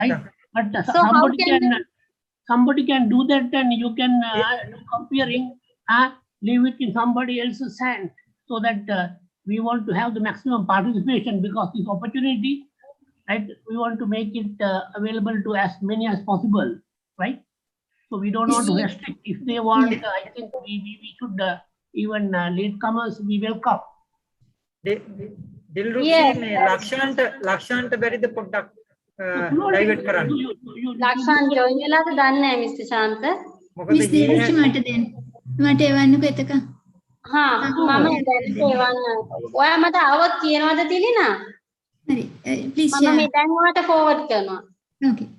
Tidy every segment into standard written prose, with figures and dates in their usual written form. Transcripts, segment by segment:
right? But So how somebody can do that, and you can do comparing, leave it in somebody else's hand, so that we want to have the maximum participation, because this opportunity, right, we want to make it available to as many as possible, right? So we don't want to restrict. If they want, I think we should even latecomers we welcome. ලක්ෂාන්ට බැරිද පොඩ්ඩක් divert කරන්න. Lakshan join වෙලාද දන්නේ නැහැ mister ශාන්ත. Miss දේවශ්‍රී මට දෙන්න. මට එවන්නකෝ එතක. හා මම දැන් එවන්න. ඔයා මට આવොත් කියනවද තිලිනා? හරි. please මම share. මේ දැන් ඔයාට forward කරනවා. Okay.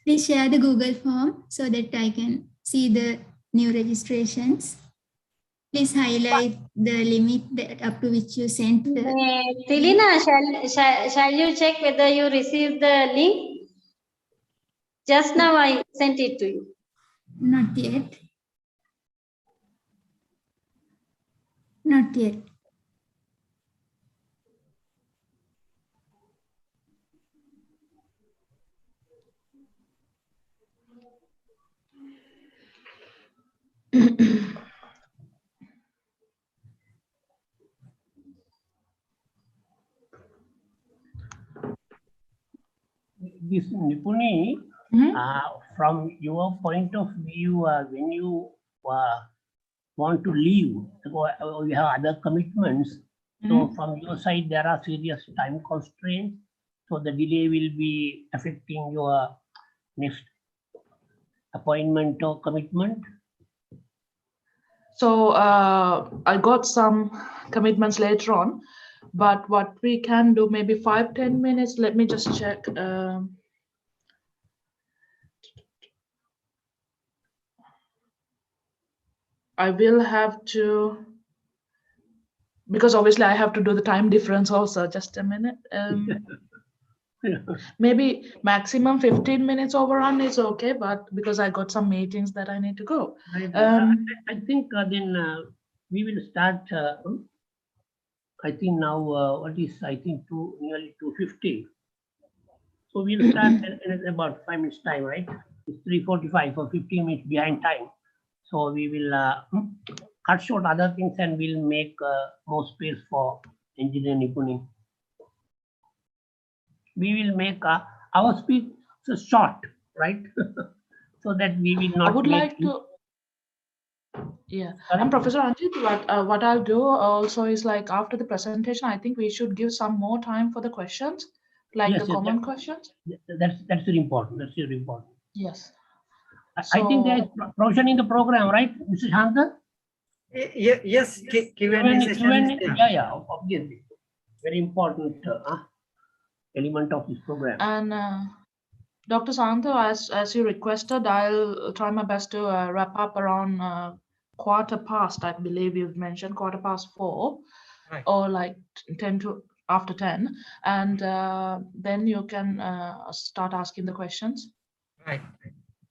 Please share the Google form so that I can see the new registrations. Please highlight the limit that up to which you sent the... Tilina, shall you check whether you received the link? Just now I sent it to you. Not yet. Not yet. This Nipuni, from your point of view, when you want to leave, you have other commitments. So from your side, there are serious time constraints. So the delay will be affecting your next appointment or commitment. So I got some commitments later on, but what we can do, maybe 5-10 minutes. Let me just check. I will have to, because obviously I have to do the time difference also. Just a minute. Maybe maximum 15 minutes overrun is okay, but because I got some meetings that I need to go. I think then we will start. I think now what is, I think nearly 2:50. So we'll start in about 5 minutes time, right? It's 3:45, for 15 minutes behind time. So we will cut short other things and we'll make more space for engineer Nipuni. We will make our speech short, right? So that we will not. I would like to. Yeah, and Professor Anjit, what I'll do also is, like, after the presentation, I think we should give some more time for the questions, like the common questions. That's very important. That's very important. Yes. I think there is provision in the program, right, Mr. Shanta? Yes, Q&A session. Yeah, obviously. Very important element of this program. And Dr. Santho, as you requested, I'll try my best to wrap up around 4:15. I believe you've mentioned 4:15, right, or like 10 to after 10, and then you can start asking the questions. Right.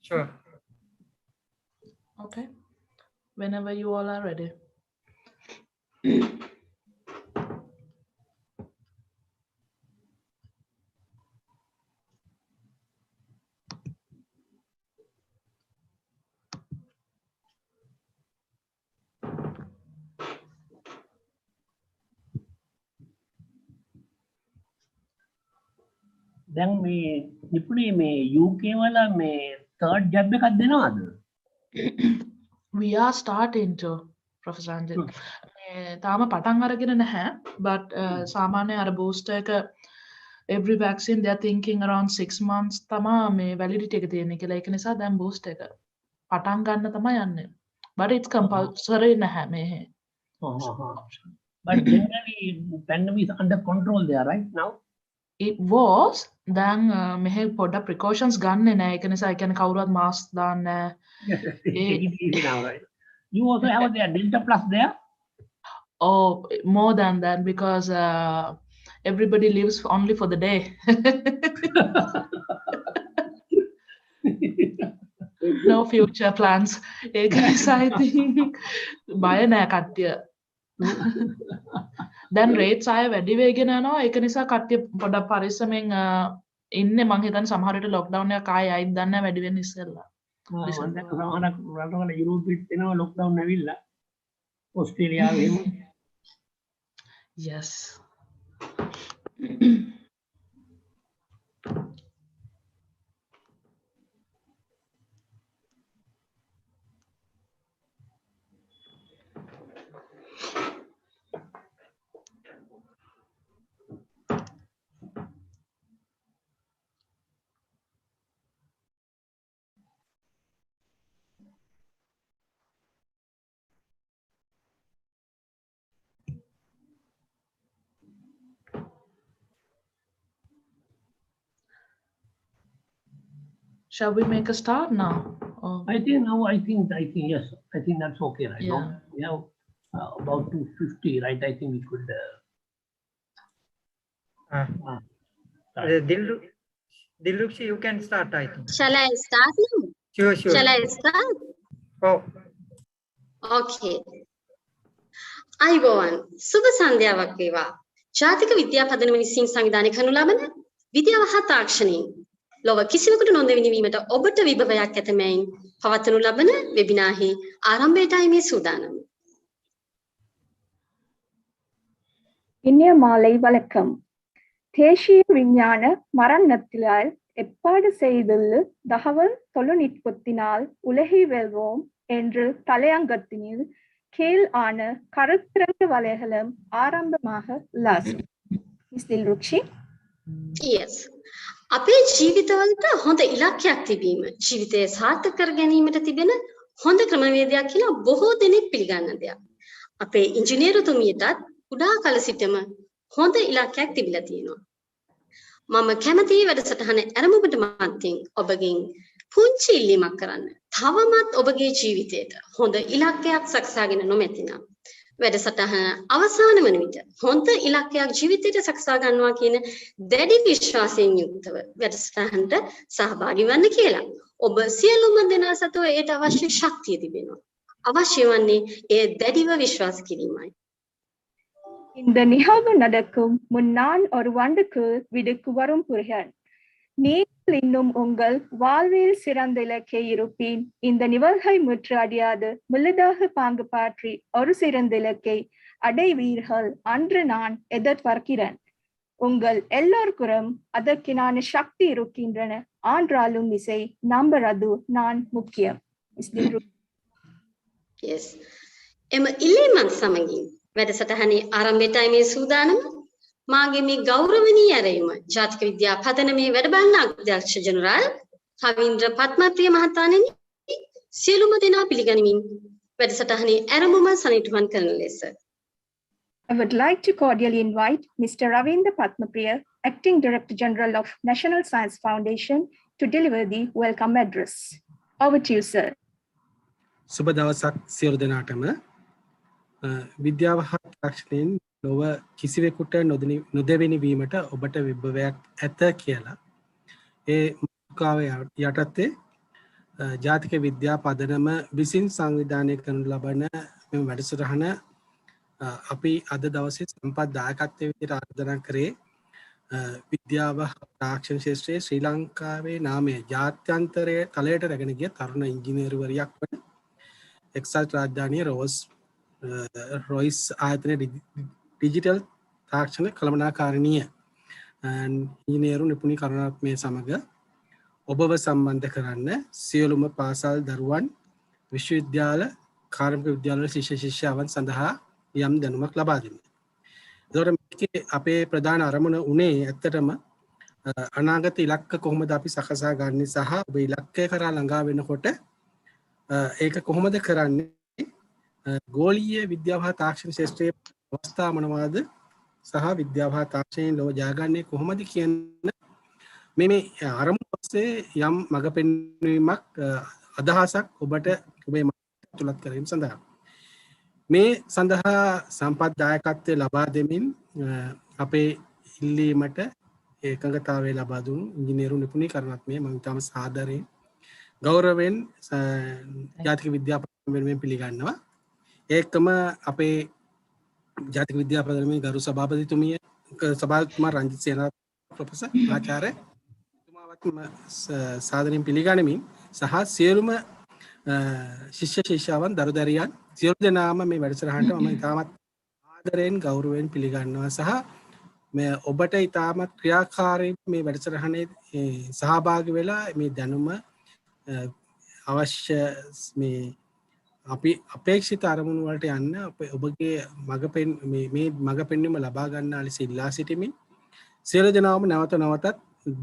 Sure. Okay. Whenever you all are ready. දැන් මේ නිපුණේ මේ UK වල මේ third job එකක් දෙනවද? We are starting to, Professor Anjit. තාම පටන් අරගෙන නැහැ, but සාමාන්‍ය අර booster එක every vaccine they are thinking around 6 months තමා මේ validity එක තියෙන්නේ කියලා. ඒක නිසා දැන් booster එක පටන් ගන්න තමයි යන්නේ. But it's compulsory නැහැ මේ. But generally pandemic is under control there right now. It was. දැන් මෙහෙ පොඩ්ඩක් precautions ගන්නෙ නැහැ. ඒක නිසා කියන්නේ කවුරුවත් mask දාන්න නැහැ. You also have their Delta Plus there? Oh, more than that, because everybody lives only for the day. No future plans. ඒක නිසා I think බය නෑ කට්ටිය. දැන් rates ආය වැඩි වෙගෙන යනවා. ඒක නිසා කට්ටිය පොඩක් පරිස්සමෙන් ඉන්නේ මං හිතන්නේ සමහර විට ලොක්ඩවුන් එක ආයෙ ආයිත් දන්නේ නැහැ වැඩි වෙන්න ඉස්සෙල්ලා. සමහරක් රටවල යුරෝපෙත් එනවා ලොක්ඩවුන් ඇවිල්ලා. ඕස්ට්‍රේලියාවේ එහෙම. Yes. Shall we make a start now? Or I think now, I think yes, I think that's okay, right? Yeah. No? We have about 250, right? I think we could. Start. Dilukshi, you can start, I think. Shall I start now? Sure. Shall I start? Oh, Okay. අයිබෝවන් සුබ සන්ධ්‍යාවක් වේවා. ජාතික විද්‍යා පදනම විසින් සංවිධානය කරනු ලබන විද්‍යාව හා තාක්ෂණයෙන් ලොව කිසිවෙකුට නොදෙවෙනි වීමට ඔබට විභවයක් ඇතමැයින් පවත්වනු ලබන වෙබිනාහි ආරම්භයටයි මේ සූදානම. இனிய மாலை வணக்கம். தேசிய விஞ்ஞான மரணத்திலால் ஏற்பாடு செய்துள்ள தகவல் தொழில்நுட்பத்தினால் உலகை வெல்வோம் என்று தலையங்கத்தினில் கீழ் ஆன கருத்தரங்கு வலைகளும் ஆரம்பமாக உள்ளது. Miss Dilrukshi. Yes. අපේ ජීවිතවලට හොඳ ඉලක්කයක් තිබීම ජීවිතය සාර්ථක කර ගැනීමට තිබෙන හොඳ ක්‍රමවේදයක් කියලා බොහෝ දෙනෙක් පිළිගන්න දෙයක්. අපේ ඉංජිනේරුතුමියටත් කුඩා කල සිටම හොඳ ඉලක්කයක් තිබිලා තියෙනවා. මම කැමතියි වැඩසටහන ආරම්භකට මත්තෙන් ඔබගෙන් පුංචි ඉල්ලීමක් කරන්න. තවමත් ඔබගේ ජීවිතයට හොඳ ඉලක්කයක් සකසාගෙන නොමැතිනම් වැඩසටහන අවසාන වන විට හොඳ ඉලක්කයක් ජීවිතයට සකසා ගන්නවා කියන දැඩි විශ්වාසයෙන් යුක්තව වැඩසටහනට සහභාගී වෙන්න කියලා. ඔබ සියලුම දෙනා සතුව ඒට අවශ්‍ය ශක්තිය තිබෙනවා. අවශ්‍ය වන්නේ ඒ දැඩිව විශ්වාස කිරීමයි. இந்த நிகழ்வு நடக்கும் முன் நான் ஒரு வண்டுக்குள் விடுக்கு வரும் புரிகன். நீங்கள் இன்னும் உங்கள் வாழ்வில் சிறந்த இலக்கை இருப்பின் இந்த நிகழ்வை முற்று அடையாது முழுதாக பாங்கு பாற்றி ஒரு சிறந்த இலக்கை அடைவீர்கள் என்று நான் எதிர்பார்க்கிறேன். உங்கள் எல்லோருக்கும் அதற்கான சக்தி இருக்கின்றன ஆன்றாலும் இசை நம்புறது நான் முக்கியம். Yes. එම ඉල්ලීමත් සමගින් වැඩසටහනේ ආරම්භයටයි මේ සූදානම. මාගේ මේ ගෞරවනීය ඇරයුම ජාතික විද්‍යා පදනමේ වැඩබලන අධ්‍යක්ෂ ජනරාල් කවින්ද්‍ර පත්මප්‍රිය මහතාණෙනි සියලුම දෙනා පිළිගනිමින් වැඩසටහනේ ආරම්භම සනිටුහන් කරන ලෙස I would like to cordially invite Mr. Ravindra Patmapriya, Acting Director General of National Science Foundation, to deliver the welcome address. Over to you, sir. සුබ දවසක් සියලු දෙනාටම. විද්‍යාව හා තාක්ෂණයෙන් ලොව කිසිවෙකුට නොදෙවෙනි වීමට ඔබට විභවයක් ඇත කියලා. ඒ මාතෘකාව යටතේ ජාතික විද්‍යා පදනම විසින් සංවිධානය කරනු ලබන මෙම වැඩසටහන අපි අද දවසේ සම්පත් දායකත්වයේ විදිහට ආරාධනා කරේ විද්‍යාව තාක්ෂණ ශාස්ත්‍රයේ ශ්‍රී ලංකාවේ නාමයේ ජාත්‍යන්තරයේ තලයට රැගෙන ගිය තරුණ ඉංජිනේරුවරියක් වන එක්සත් රාජධානිය රොයිස් ආයතනයේ ඩිජිටල් තාක්ෂණ කළමනාකාරිනිය ඉංජිනේරු නිපුණි කරුණාරත්නේ සමග ඔබව සම්බන්ධ කරන්න සියලුම පාසල් දරුවන් විශ්වවිද්‍යාල කාර්මික විද්‍යාලවල ශිෂ්‍ය ශිෂ්‍යාවන් සඳහා යම් දැනුමක් ලබා දෙන්න. ඒතකොට මේකේ අපේ ප්‍රධාන අරමුණ උනේ ඇත්තටම අනාගත ඉලක්ක කොහොමද අපි සකසා ගන්න සහ ඔබ ඉලක්කය කරා ළඟා වෙනකොට ඒක කොහොමද කරන්නේ ගෝලීය විද්‍යාව හා තාක්ෂණ ශාස්ත්‍රයේ අවස්ථා මොනවාද සහ විද්‍යාව හා තාක්ෂණයෙන් ලොව ජයගන්නේ කොහොමද කියන මේ අරමුණ ඔස්සේ යම් මඟ පෙන්වීමක් අදහසක් ඔබට ඔබේ මතය තුලත් කිරීම සඳහා මේ සඳහා සම්පත් දායකත්වය ලබා දෙමින් අපේ ඉල්ලීමට ඒකඟතාවය ලබා දුණු ඉංජිනේරු නිපුණි කරුණාරත්නේ මම තම සාදරයෙන් ගෞරවයෙන් ජාතික විද්‍යා පදනම වෙනුවෙන් පිළිගන්නවා. ඒකම අපේ ජාතික විද්‍යා පදනමේ ගරු සභාපතිතුමිය සභාපතිතුමා රංජිත් සේනාරත්න ප්‍රොෆෙසර් ආචාර්ය සාදරයෙන් පිළිගනිමින් සහ සියලුම ශිෂ්‍ය ශිෂ්‍යාවන් දරුදරියන් සියලු දෙනාම මේ වැඩසටහනට මම ඉතාමත් ආදරයෙන් ගෞරවයෙන් පිළිගන්නවා සහ මේ ඔබට ඉතාමත් ක්‍රියාකාරී මේ වැඩසටහනේ සහභාගී වෙලා මේ දැනුම අවශ්‍ය මේ අපි අපේක්ෂිත අරමුණු වලට යන්න ඔබගේ මේ මඟ පෙන්වීම ලබා ගන්නා ලෙස ඉල්ලා සිටිමින් සියලු දෙනාම නැවත නැවතත්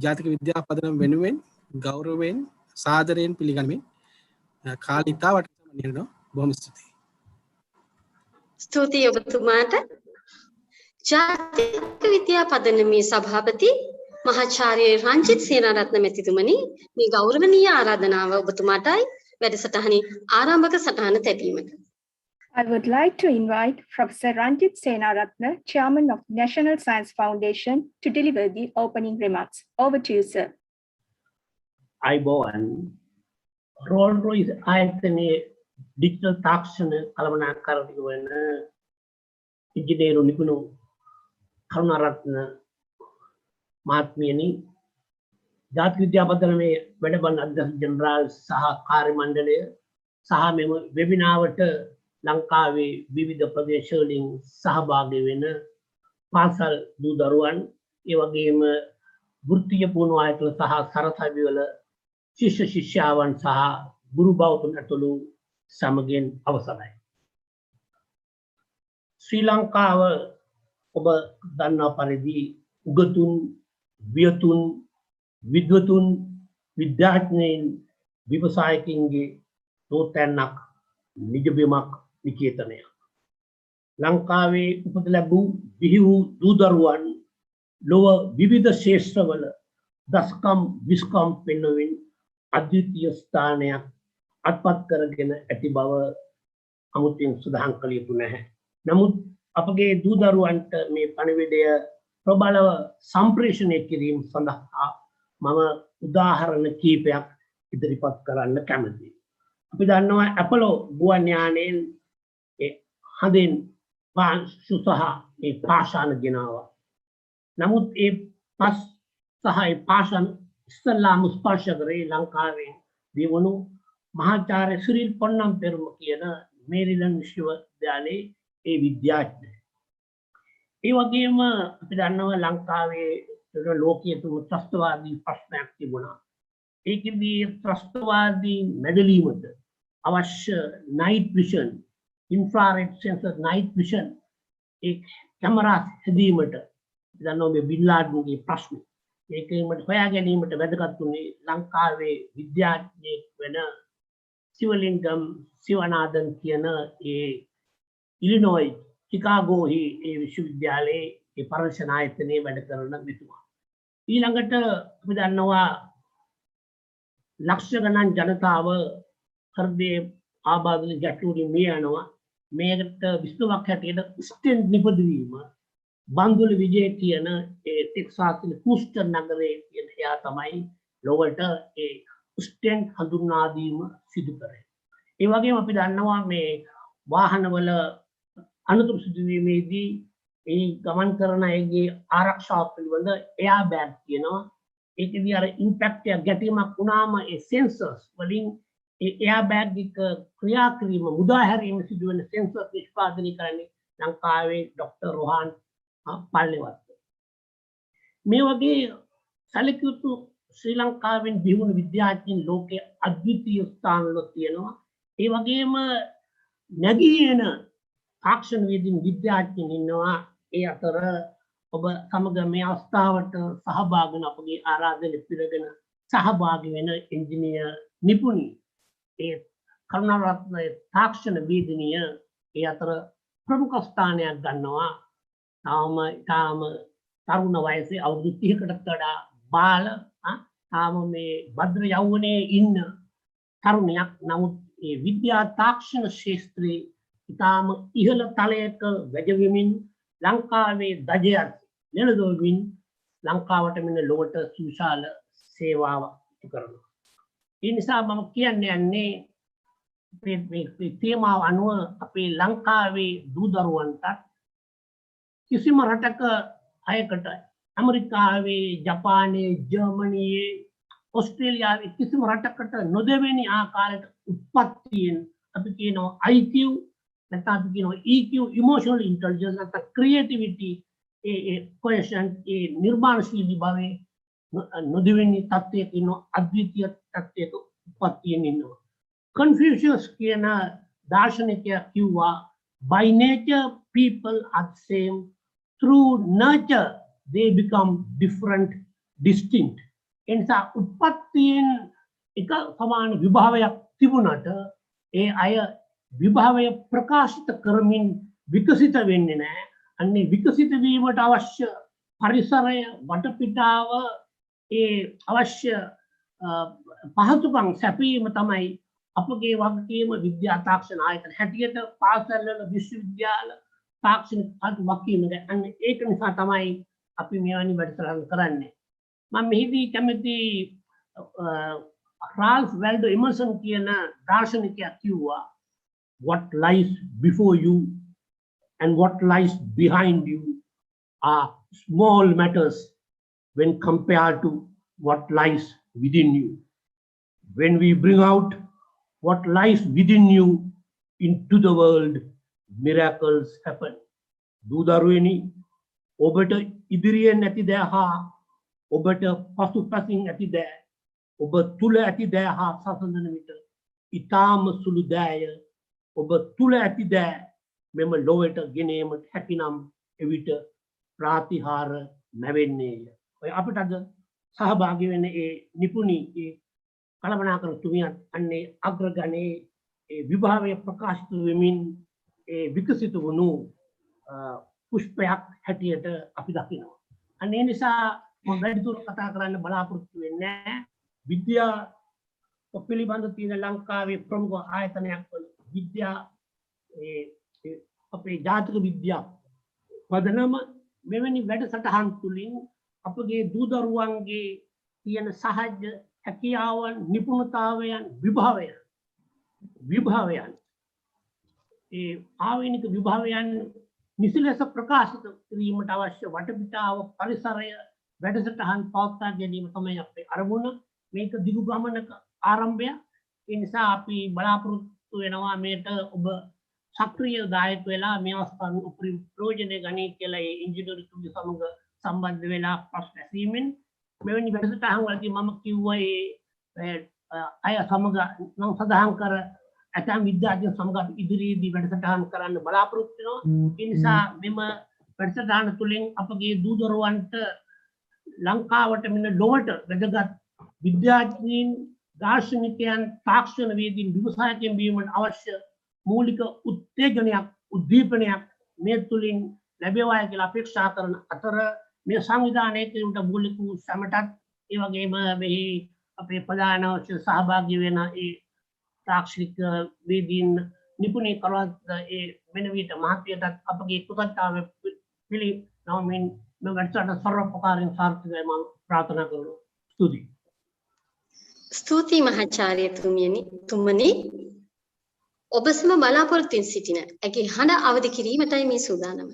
ජාතික විද්‍යා පදනම වෙනුවෙන් ගෞරවයෙන් සාදරයෙන් පිළිගනිමින් කාලය ඉතා වටිනා වෙනවා. බොහොම ස්තුතියි. ස්තුතියි ඔබතුමාට. ජාතික විද්‍යා පදනමේ සභාපති මහාචාර්ය රංජිත් සේනාරත්න මැතිතුමනි, මේ ගෞරවනීය ආරාධනාව ඔබතුමාටයි වැඩසටහනේ ආරම්භක සටහන තැබීමට. I would like to invite Professor Ranjit Senaratne, Chairman of National Science Foundation, to deliver the opening remarks. Over to you, sir. අයිබෝවන් රෝල් රොයිස් ආයතනයේ ඩිජිටල් තාක්ෂණ කළමනාකාරක වන ඉංජිනේරු නිපුණු කරුණාරත්න මහත්මියනි, ජාතික විද්‍යා පදනමේ වැඩබලන අධ්‍යක්ෂ ජෙනරාල් සහ කාර්ය මණ්ඩලය සහ මෙම වෙබිනාවට ලංකාවේ විවිධ ප්‍රදේශවලින් සහභාගී වෙන පාසල් දූ දරුවන්, ඒ වගේම වෘත්තීය පුහුණු ආයතන සහ සරසවිවල ශිෂ්‍ය ශිෂ්‍යාවන් සහ ගුරු බෞතුන් ඇතුළු සමගින් අවසරයි. ශ්‍රී ලංකාව ඔබ දන්නා පරිදි උගතුන්, වියතුන්, විද්වතුන්, විද්‍යාඥයින්, ව්‍යවසායකින්ගේ තෝතැන්නක්, නිජබිමක්, නිකේතනයක්. ලංකාවේ උපත ලැබූ බිහි වූ දූ දරුවන් ලොව විවිධ ශේෂ්ත්‍රවල දස්කම් විස්කම් පෙන්වමින් අද්විතීය ස්ථානයක් අත්පත් කරගෙන ඇති බව අමුතුවෙන් සඳහන් කළ යුතු නැහැ. නමුත් අපගේ දූ දරුවන්ට මේ පණිවිඩය ප්‍රබලව සම්ප්‍රේෂණය කිරීම සඳහා මම උදාහරණ කීපයක් ඉදිරිපත් කරන්න කැමතියි. අපි දන්නවා ඇපලෝ ගුවන් යානයෙන් හඳින් පාංශු සහ මේ පාෂාණ ගෙනාවා. නමුත් ඒ පස් සහ ඒ පාෂාණ ඉස්ලාම් ස්පර්ශ කරේ ලංකාවේ දිවුණු මහාචාර්ය සිරිල් පොන්නම් පෙරම කියන මේරිලන්ඩ් විශ්වවිද්‍යාලයේ ඒ විද්‍යාඥය. ඒ වගේම අපි දන්නවා ලංකාවේ ලෝකීය ත්‍රස්තවාදී ප්‍රශ්නයක් තිබුණා. ඒකෙදී ත්‍රස්තවාදී මැදලීමට අවශ්‍ය night vision, infrared sensor night vision ඒ කැමරා හැදීමට දන්නවා මේ බින් ලාඩන්ගේ ප්‍රශ්න. ඒකෙන්මට හොයා ගැනීමට වැදගත් වුණේ ලංකාවේ විද්‍යාඥයෙක් වෙන සිවලිංගම් සිවනාදන් කියන ඒ ඉලිනොයි චිකාගෝහි ඒ විශ්වවිද්‍යාලයේ ඒ පර්යේෂණ ආයතනයේ වැඩ කරන මෙතුමා. ඊළඟට අපි දන්නවා ලක්ෂ ගණන් ජනතාව හෘදයේ ආබාධන ගැටලුවලින් මිය යනවා. මේකට විශ්වාසයක් හැටියට ස්ටෙන්ට් නිපදවීම බන්දුල විජය කියන ඒ ටෙක්සාස්යේ හූස්ටන් නගරයේ කියන එයා තමයි ලෝකයට ඒ ස්ටෙන්ට් හඳුන්වා දීම සිදු කරේ. ඒ වගේම අපි දන්නවා මේ වාහනවල අනතුරු සිදුවීමේදී ඒ ගමන් කරන අයගේ ආරක්ෂාව පිළිබඳ එයා බෑග් කියනවා. ඒකෙදී අර ඉම්පැක්ට් එක ගැටීමක් වුණාම ඒ සෙන්සර්ස් වලින් ඒ එයා බෑග් එක ක්‍රියා කිරීම මුදා හැරීම සිදුවෙන සෙන්සර් නිෂ්පාදනය කරන්නේ ලංකාවේ ડોક્ટર රෝහන් පල්ලෙවත්. මේ වගේ සැලකියුතු ශ්‍රී ලංකාවෙන් බිහිවුණු විද්‍යාඥයින් ලෝකයේ අද්විතීය ස්ථානවල තියෙනවා. ඒ වගේම නැගී එන තාක්ෂණ වේදින් විද්‍යාඥයින් ඉන්නවා. ඒ අතර ඔබ සමග මේ අවස්ථාවට සහභාගී වන අපගේ ආරාධනය පිළිගෙන සහභාගී වෙන ඉංජිනේර නිපුණි ඒ කරුණාරත්න තාක්ෂණ වේදිනිය ඒ අතර ප්‍රමුඛ ස්ථානයක් ගන්නවා. තාම තරුණ වයසේ අවුරුදු 30කට වඩා බාල තාම මේ භද්‍ර යෞවනයේ ඉන්න තරුණයක්. නමුත් මේ විද්‍යා තාක්ෂණ ශාස්ත්‍රයේ ඉතාම ඉහළ තලයක වැජවෙමින් ලංකාවේ දජයක් නෙළදොමින් ලංකාවට මෙන්න ලොවට සුවිශාල සේවාවක් කරනවා. ඒ නිසා මම කියන්නේ මේ තේමාව අනුව අපේ ලංකාවේ දූ දරුවන්ට කිසිම රටක අයකට ඇමරිකාවේ, ජපානයේ, ජර්මනියේ, ඔස්ට්‍රේලියාවේ කිසිම රටකට නොදෙවෙනි ආකාරයට උත්පත්තියෙන් අපි කියනවා IQ නැත්නම් අපි කියනවා EQ emotional intelligence නැත්නම් creativity ඒ cohesion ඒ නිර්මාණශීලී භාවයේ නොදෙවෙනි තත්ත්වයක ඉන්න අද්විතීය තත්ත්වයක උත්පත්තියෙන් ඉන්නවා. Confucius කියන දාර්ශනිකයා කිව්වා by nature people are the same, through nurture they become different, distinct. එනිසා උත්පත්තියෙන් එක සමාන විභාවයක් තිබුණට ඒ අය විභාවය ප්‍රකාශිත කරමින් විකසිත වෙන්නේ නැහැ. අන්නේ විකසිත වීමට අවශ්‍ය පරිසරය වටපිටාව ඒ අවශ්‍ය පහසුකම් සැපීම තමයි අපගේ වගකීම විද්‍යා තාක්ෂණ ආයතන හැටියට පාසල්වල විශ්වවිද්‍යාල තාක්ෂණික වගකීම. අන්න ඒක නිසා තමයි අපි මෙවැනි වැඩසටහන් කරන්නේ. මම මෙහිදී කැමති රාල්ෆ් වැල්ඩෝ එමර්සන් කියන දාර්ශනිකයා කිව්වා what lies before you and what lies behind you are small matters when compared to what lies within you. When we bring out what lies within you into the world, miracles happen. Dudarueni obata idiriyen නැති දෑ හා ඔබට පසුපසින් ඇති දෑ ඔබ තුල ඇති දෑ හා සසඳන විට ඊටාම සුළු දෑය ඔබ තුල ඇති දෑ මෙම ලොවට ගෙනීමට හැකිනම් එවිට ප්‍රාතිහාර නැවෙන්නේය. ඔය අපිට අද සහභාගී වෙන ඒ නිපුණී ඒ කළමනාකරන තුමියන් අන්නේ අග්‍රගණයේ ඒ විභාවය ප්‍රකාශිත වෙමින් ඒ විකසිත වුණු පුෂ්පයක් හැටියට අපි දකිනවා. අනේ නිසා මම වැඩිදුර කතා කරන්න බලාපොරොත්තු වෙන්නේ නැහැ. විද්‍යාව පිළිබඳ තියෙන ලංකාවේ ප්‍රමුඛ ආයතනයක් වන විද්‍යා අපේ ජාතික විද්‍යාව පදනම මෙවැනි වැඩසටහන් තුලින් අපගේ දූ දරුවන්ගේ තියෙන සහජ හැකියාවන් නිපුණතාවයන් විභාවයන් ඒ ආවේනික විභාවයන් නිසලස ප්‍රකාශිත කිරීමට අවශ්‍ය වටපිටාව පරිසරය වැඩසටහන් පවත්වා ගැනීම තමයි අපේ අරමුණ. මේක දිගු ගමනක ආරම්භය. ඒ නිසා අපි බලාපොරොත්තු වෙනවා මේට ඔබ සක්‍රීය දායක වෙලා මේ අවස්ථාවේ උපරිම ප්‍රයෝජනය ගනී කියලා ඒ ඉංජිනේරුතුමනි සමග සම්බන්ධ වෙලා ප්‍රශ්න ඇසීමෙන් මෙවැනි වැඩසටහන් වලදී මම කිව්වා ඒ අය සමග නම් සඳහන් කර ඇතම් විද්‍යාඥයන් සමග අපි ඉදිරියේදී වැඩසටහන් කරන්න බලාපොරොත්තු වෙනවා. ඒ නිසා මෙම වැඩසටහන තුළින් අපගේ දූ දරුවන්ට ලංකාවට මෙන්න ලොවට වැදගත් විද්‍යාඥයින් දාර්ශනිකයන් තාක්ෂණවේදීන් විමසායකයන් වීමට අවශ්‍ය මූලික උත්තේජනයක් උද්දීපනයක් මේ තුළින් ලැබෙවායි කියලා අපේක්ෂා කරන අතර මේ සංවිධානයේ කිරුට මූලික වූ සමටත් ඒ වගේම මෙහි අපේ ප්‍රධාන සහභාගී වෙන ඒ තාක්ෂණික වේදීන් නිපුණී කරුණාරත්න ඒ මෙනවිට මහත්මියටත් අපගේ කෘතඥතාවය පිළිනවමින් මේ වැඩසටහන සර්වපකාරයෙන් සාර්ථකව මම ප්‍රාර්ථනා කරනවා. ස්තුතියි මහාචාර්ය තුමනි ඔබ සම බලාපොරොත්තු සිටින ඇගේ හඬ අවදි කිරීමටයි මේ සූදානම.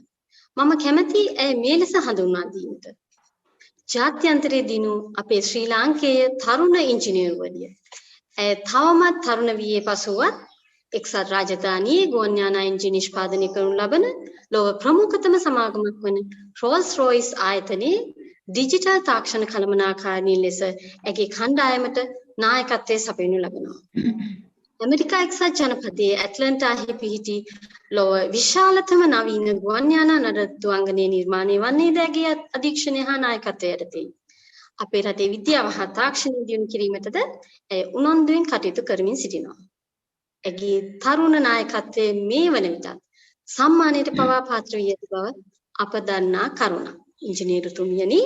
මම කැමැති ඇය මේ ලෙස හඳුන්වා දීමට. ජාත්‍යන්තරයේ දිනු අපේ ශ්‍රී ලාංකේය තරුණ ඉංජිනේරුවරිය. ඇය තවමත් තරුණ වීයේ පසුවත් එක්සත් රාජධානියේ ගුවන් යාන එන්ජින් නිෂ්පාදනය කරනු ලබන ලොව ප්‍රමුඛතම සමාගමක් වන රෝල්ස් රොයිස් ආයතනයේ ඩිජිටල් තාක්ෂණ කළමනාකාරිණී ලෙස ඇගේ කණ්ඩායමට නායකත්වයේ සපයනු ලබනවා. ඇමරිකා එක්සත් ජනපදයේ ඇට්ලන්ටාහි පිහිටි ලොව විශාලතම නවීන ගුවන් යාන නඩත්තුවංගනය නිර්මාණය වන්නේ දැගේ අධීක්ෂණය හා නායකත්වය යටතේ. අපේ රටේ විද්‍යාව හා තාක්ෂණය දියුණු කිරීමටද ඇය උනන්දුවෙන් කටයුතු කරමින් සිටිනවා. ඇගේ තරුණ නායකත්වයේ මේ වන විටත් සම්මානයට පවා පාත්‍ර වී ඇති බව අප දන්නා කරුණක්. ඉංජිනේරුතුමියනි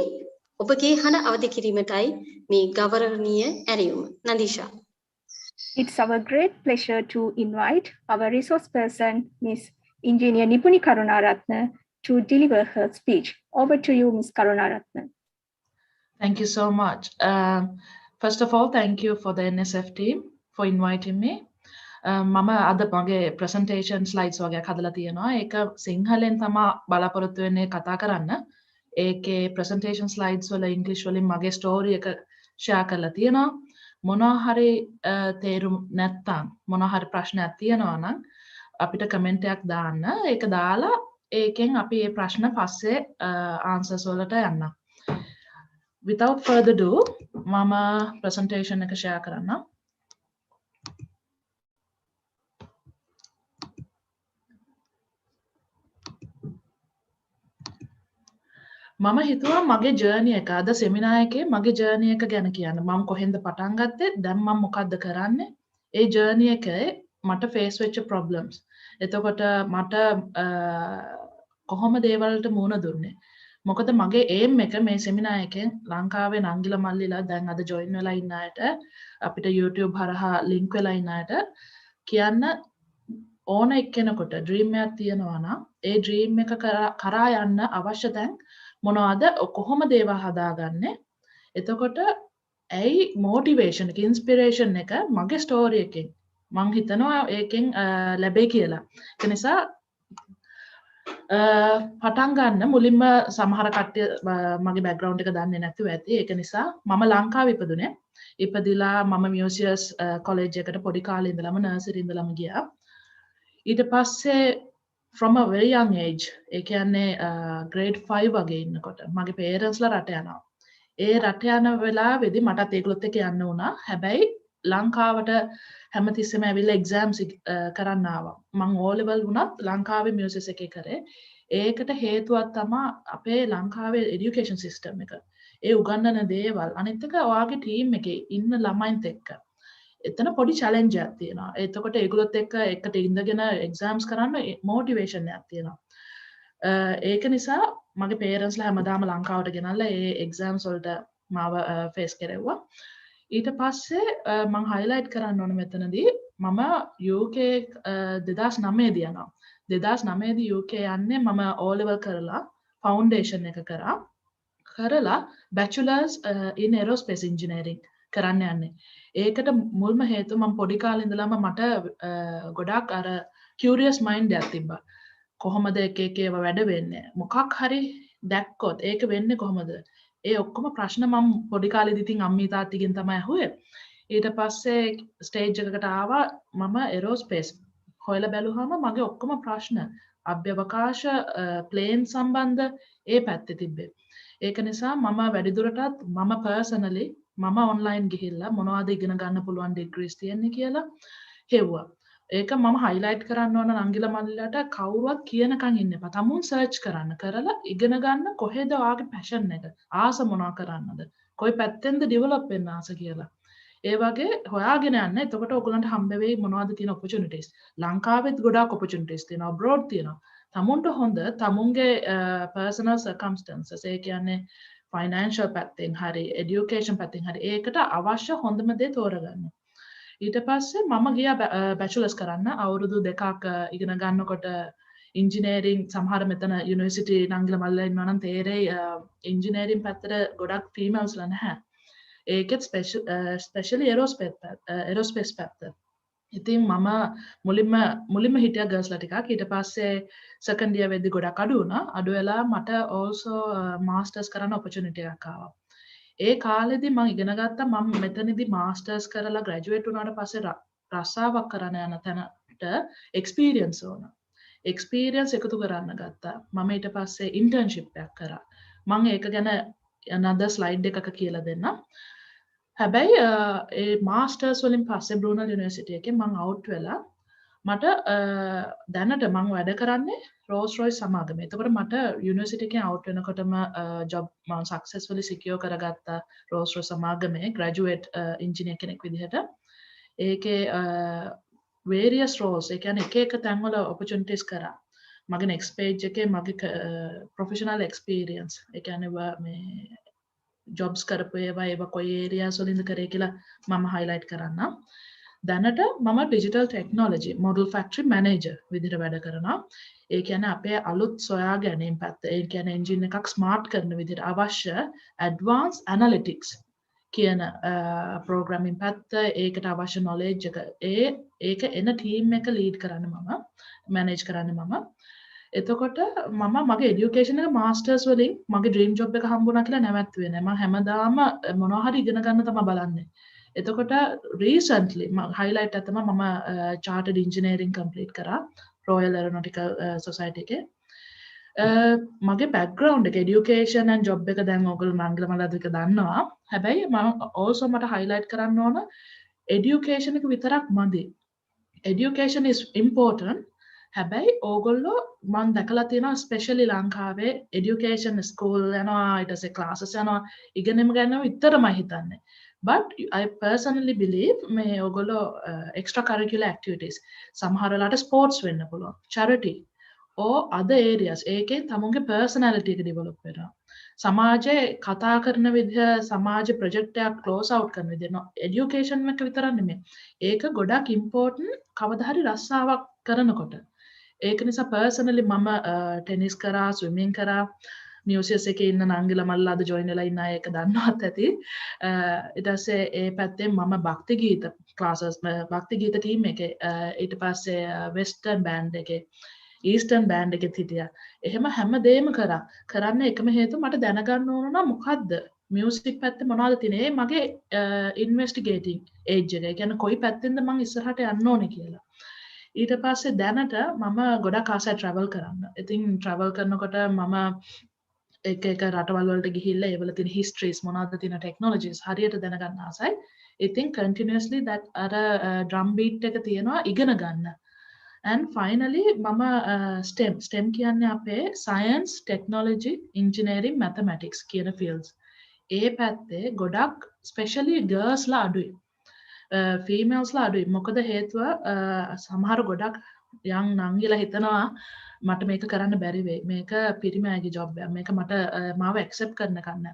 ඔබගේ හඬ අවදි කිරීමටයි මේ ගෞරවනීය ඇරයුම. Nadeesha. It's our great pleasure to invite our resource person, Ms. Engineer Nipuni Karunaratne, to deliver her speech. Over to you, Ms. Karunaratne. Thank you so much. First of all, thank you for the NSF team for inviting me. මම අද මගේ presentation slides වගේක් හදලා තියෙනවා. ඒක සිංහලෙන් තමයි බලාපොරොත්තු වෙන්නේ කතා කරන්න. ඒකේ presentation slides වල English වලින් මගේ story එක ෂෙයා කරලා තියෙනවා. මොනවා හරි තේරුම් නැත්නම් මොනවා හරි ප්‍රශ්නයක් තියෙනවා නම් අපිට කමෙන්ට් එකක් දාන්න. ඒක දාලා ඒකෙන් අපි මේ ප්‍රශ්න පස්සේ ආන්සර්ස් වලට යන්න. Without further ado මම presentation එක share කරන්නම්. මම හිතුවා මගේ ජර්නි එක අද සෙමිනාර් එකේ මගේ ජර්නි එක ගැන කියන්න. මම කොහෙන්ද පටන් ගත්තේ? දැන් මම මොකද්ද කරන්නේ? ඒ ජර්නි එකේ මට ෆේස් වෙච්ච ප්‍රොබ්ලම්ස්. එතකොට මට කොහොම දේවල්ට මුහුණ දුන්නේ? මොකද මගේ ඒම් එක මේ සෙමිනාර් එකෙන් ලංකාවේ නංගිලා මල්ලිලා දැන් අද ජොයින් වෙලා ඉන්න අයට අපිට YouTube හරහා ලින්ක් වෙලා ඉන්න අයට කියන්න ඕන එක්කෙනෙකුට ඩ්‍රීම් එකක් තියෙනවා නම් ඒ ඩ්‍රීම් එක කරා යන්න අවශ්‍ය තැන් මොනවද කොහොමද ඒවා හදාගන්නේ? එතකොට ඇයි මොටිවේෂන් එක ඉන්ස්පිරේෂන් එක මගේ ස්ටෝරි එකෙන් මං හිතනවා ඒකෙන් ලැබෙයි කියලා. ඒ නිසා පටන් ගන්න මුලින්ම සමහර කට්ටිය මගේ බෑග්ග්‍රවුන්ඩ් එක දන්නේ නැතුව ඇති. ඒක නිසා මම ලංකාවේ ඉපදුනේ. ඉපදිලා මම මියුසියස් කොලෙජ් එකට පොඩි කාලේ ඉඳලම නර්සරි ඉඳලම ගියා. ඊට පස්සේ from a very young age ඒ කියන්නේ grade 5 වගේ ඉන්නකොට මගේ පේරන්ට්ස්ලා රට යනවා. ඒ රට යන වෙලාවේදී මටත් ඒගොල්ලොත් එක්ක යන්න වුණා. හැබැයි ලංකාවට හැමතිස්සෙම ඇවිල්ලා එක්සෑම්ස් කරන්න ආවා. මම O level වුණත් ලංකාවේ මියුසිස් එකේ කරේ. ඒකට හේතුවක් තමයි අපේ ලංකාවේ এডুকেෂන් සිස්ටම් එක. ඒ උගන්වන දේවල් අනිත් එක ඔයාගේ ටීම් එකේ ඉන්න ළමයින්ත් එක්ක එතන පොඩි චැලෙන්ජ් එකක් තියෙනවා. එතකොට ඒගොල්ලොත් එක්ක එකට ඉඳගෙන එක්සෑම්ස් කරන්න මොටිවේෂන් එකක් තියෙනවා. ඒක නිසා මගේ පේරන්ට්ස්ලා හැමදාම ලංකාවට ගෙනල්ලා ඒ එක්සෑම්ස් වලට මාව ෆේස් කරෙව්වා. ඊට පස්සේ මම හයිලයිට් කරන්න ඕන මෙතනදී මම UK 2009 දී යනවා. 2009 දී UK යන්නේ මම O level කරලා ෆවුන්ඩේෂන් එක කරලා bachelors in aerospace engineering කරන්න යන්නේ. ඒකට මුල්ම හේතුව මම පොඩි කාලේ ඉඳලම මට ගොඩාක් අර curious mind එකක් තිබ්බා. කොහොමද එක ඒවා වැඩ වෙන්නේ? මොකක් හරි දැක්කොත් ඒක වෙන්නේ කොහොමද? ඒ ඔක්කොම ප්‍රශ්න මම පොඩි කාලේදී ඉතින් අම්මී තාත්තිගෙන් තමයි අහුවේ. ඊට පස්සේ ස්ටේජ් එකකට ආවා මම එරෝස්පේස් හොයලා බැලුවාම මගේ ඔක්කොම ප්‍රශ්න අභ්‍යවකාශ ප්ලේන් සම්බන්ධ ඒ පැත්තේ තිබ්බේ. ඒක නිසා මම වැඩිදුරටත් මම පර්සනලි මම ඔන්ලයින් ගිහිල්ලා මොනවද ඉගෙන ගන්න පුළුවන් ඩිග්‍රීස් තියෙන්නේ කියලා හෙව්වා. ඒක මම හයිලයිට් කරන්න ඕන නංගිලා මල්ලිලාට කවුරුවත් කියනකන් ඉන්න එපා. තමුන් සර්ච් කරලා ඉගෙන ගන්න කොහෙද ඔයාගේ පැෂන් එක? ආස මොනවා කරන්නද? කොයි පැත්තෙන්ද ඩෙවලොප් වෙන්න ආස කියලා. ඒ වගේ හොයාගෙන යන්න. එතකොට ඔයගලන්ට හම්බ වෙයි මොනවද තියෙන ඔපචුනිටිස්. ලංකාවෙත් ගොඩාක් ඔපචුනිටිස් තියෙනවා. අබ්‍රෝඩ් තියෙනවා. තමුන්ට හොඳ තමුන්ගේ පර්සනල් සර්කම්ස්ටැන්සස් ඒ කියන්නේ ෆයිනෑන්ෂල් පැත්තෙන් හරි එඩියුකේෂන් පැත්තෙන් හරි ඒකට අවශ්‍ය හොඳම දේ තෝරගන්න. ඊට පස්සේ මම ගියා බැචලර්ස් කරන්න අවුරුදු 2ක් ඉගෙන ගන්නකොට ඉංජිනේරින් සමහර මෙතන යුනිවර්සිටි නංගිලා මල්ලා ඉන්නවා නම් තේරෙයි ඉංජිනේරින් පැත්තට ගොඩක් ෆීමේල්ස්ලා නැහැ. ඒකෙත් ස්පෙෂලි එරෝස්පේස් පැත්ත. ඉතින් මම මුලින්ම හිටියා ගර්ල්ස්ලා ටිකක්. ඊට පස්සේ සෙකන්ඩ් ඉයර් වෙද්දි ගොඩක් අඩු වුණා. අඩු වෙලා මට also මාස්ටර්ස් කරන්න ඔපචුනිටි එකක් ආවා. ඒ කාලෙදි මම ඉගෙන ගත්තා මම මෙතනදී මාස්ටර්ස් කරලා ග්‍රැජුවේට් වුණාට පස්සේ රස්සාවක් කරන්න යන තැනට එක්ස්පීරියන්ස් ඕන. එක්ස්පීරියන්ස් එකතු කරන්න ගත්තා. මම ඊට පස්සේ ඉන්ටර්න්ෂිප් එකක් කරා. මම ඒක ගැන another slide එකක කියලා දෙන්නම්. හැබැයි ඒ මාස්ටර්ස් වලින් පස්සේ බ්‍රූනල් යුනිවර්සිටි එකෙන් මම අවුට් වෙලා මට දැනට මම වැඩ කරන්නේ රෝල්ස් රොයිස් සමාගමේ. එතකොට මට යුනිවර්සිටි එකෙන් අවුට් වෙනකොටම ජොබ් මම සක්සස්ෆුලි සිකියෝ කරගත්තා රෝල්ස් රොයිස් සමාගමේ ග්‍රැජුවේට් ඉන්ජිනියර් කෙනෙක් විදිහට. ඒකේ various roles ඒ කියන්නේ එක එක තැන්වල opportunities කරා. මගේ next page එකේ මගේ professional experience ඒ කියන්නේ මේ jobs කරපු ඒවා කොයි areas වලින්ද කරේ කියලා මම highlight කරන්නම්. දැනට මම digital technology model factory manager විදිහට වැඩ කරනවා. ඒ කියන්නේ අපේ අලුත් සොයා ගැනීම පැත්ත. ඒ කියන්නේ engine එකක් smart කරන විදිහට අවශ්‍ය advanced analytics කියන programming පැත්ත, ඒකට අවශ්‍ය knowledge එක ඒක එන team එක lead කරන්න මම manage කරන්න මම. එතකොට මම මගේ එඩියුකේෂන් එක මාස්ටර්ස් වලින් මගේ ඩ්‍රීම් ජොබ් එක හම්බුණා කියලා නැවැත්තුවේ නෑ. මම හැමදාම මොනවා හරි ඉගෙන ගන්න තමයි බලන්නේ. එතකොට රීසන්ට්ලි හයිලයිට් එක තමයි මම චාර්ටර්ඩ් ඉන්ජිනියරින් කම්ප්ලීට් කරා රොයල් ඇරොනොටිකල් සොසයිටි එකේ. මගේ බැක්ග්‍රවුන්ඩ් එක එඩියුකේෂන් ඇන්ඩ් ජොබ් එක දැන් ඔයගොල්ලෝ මංගල මලද්වික දන්නවා. හැබැයි මම also මට හයිලයිට් කරන්න ඕන එඩියුකේෂන් එක විතරක් මදි. education is important. හැබැයි ඕගොල්ලෝ මං දැකලා තියෙනවා ස්පෙෂලි ලංකාවේ education school යනවා ඊට පස්සේ classes යනවා ඉගෙනීම ගැන විතරමයි හිතන්නේ. But I personally believe මේ ඕගොල්ලෝ extra curricular activities සමහර වෙලාවට sports වෙන්න පුළුවන් charity or other areas ඒකෙන් තමුන්ගේ personality එක develop වෙනවා. සමාජයේ කතා කරන විදිහ සමාජ ප්‍රොජෙක්ට් එකක් ක්ලෝස් අවුට් කරන විදිහ education එක විතරක් නෙමෙයි. ඒක ගොඩක් important කවදා හරි රස්සාවක් කරනකොට. ඒක නිසා පර්සනලි මම ටෙනිස් කරා ස්විමින් කරා මියුසියස් එකේ ඉන්න නංගිලා මල්ලා අද ජොයින් වෙලා ඉන්න අය ඒක දන්නවත් ඇති ඊට පස්සේ ඒ පැත්තෙන් මම භක්ති ගීත ක්ලාසස් භක්ති ගීත ටීම් එකේ ඊට පස්සේ වෙස්ටර්න් බෑන්ඩ් එකේ ඊස්ටර්න් බෑන්ඩ් එකෙත් හිටියා එහෙම හැමදේම කරා කරන්න එකම හේතුව මට දැනගන්න ඕන නම් මොකද්ද මියුසික් පැත්තේ මොනවද තියෙන්නේ මගේ ඉන්වෙස්ටිගේටිං ඒජ් එක. ඒ කියන්නේ කොයි පැත්තෙන්ද මම ඉස්සරහට යන්න ඕනේ කියලා. ඊට පස්සේ දැනට මම ගොඩක් ආසයි ට්‍රැවල් කරන්න. ඉතින් ට්‍රැවල් කරනකොට මම එක රටවල් වලට ගිහිල්ලා ඒවල තියෙන හිස්ටරිස් මොනවද තියෙන ටෙක්නොලොජිස් හරියට දැනගන්න ආසයි. ඉතින් continuously that අර drum beat එක තියෙනවා ඉගෙන ගන්න. And finally මම STEM කියන්නේ අපේ science, technology, engineering, mathematics කියන fields. ඒ පැත්තේ ගොඩක් especially girls ලා අඩුයි. ෆීමේල්ස් ලා අඩුයි. මොකද හේතුව සමහර ගොඩක් යන් නංගිලා හිතනවා මට මේක කරන්න බැරි වෙයි. මේක පිරිමි අයගේ ජොබ් එකක්. මේක මට මාව ඇක්සෙප්ට් කරන්න කන්න.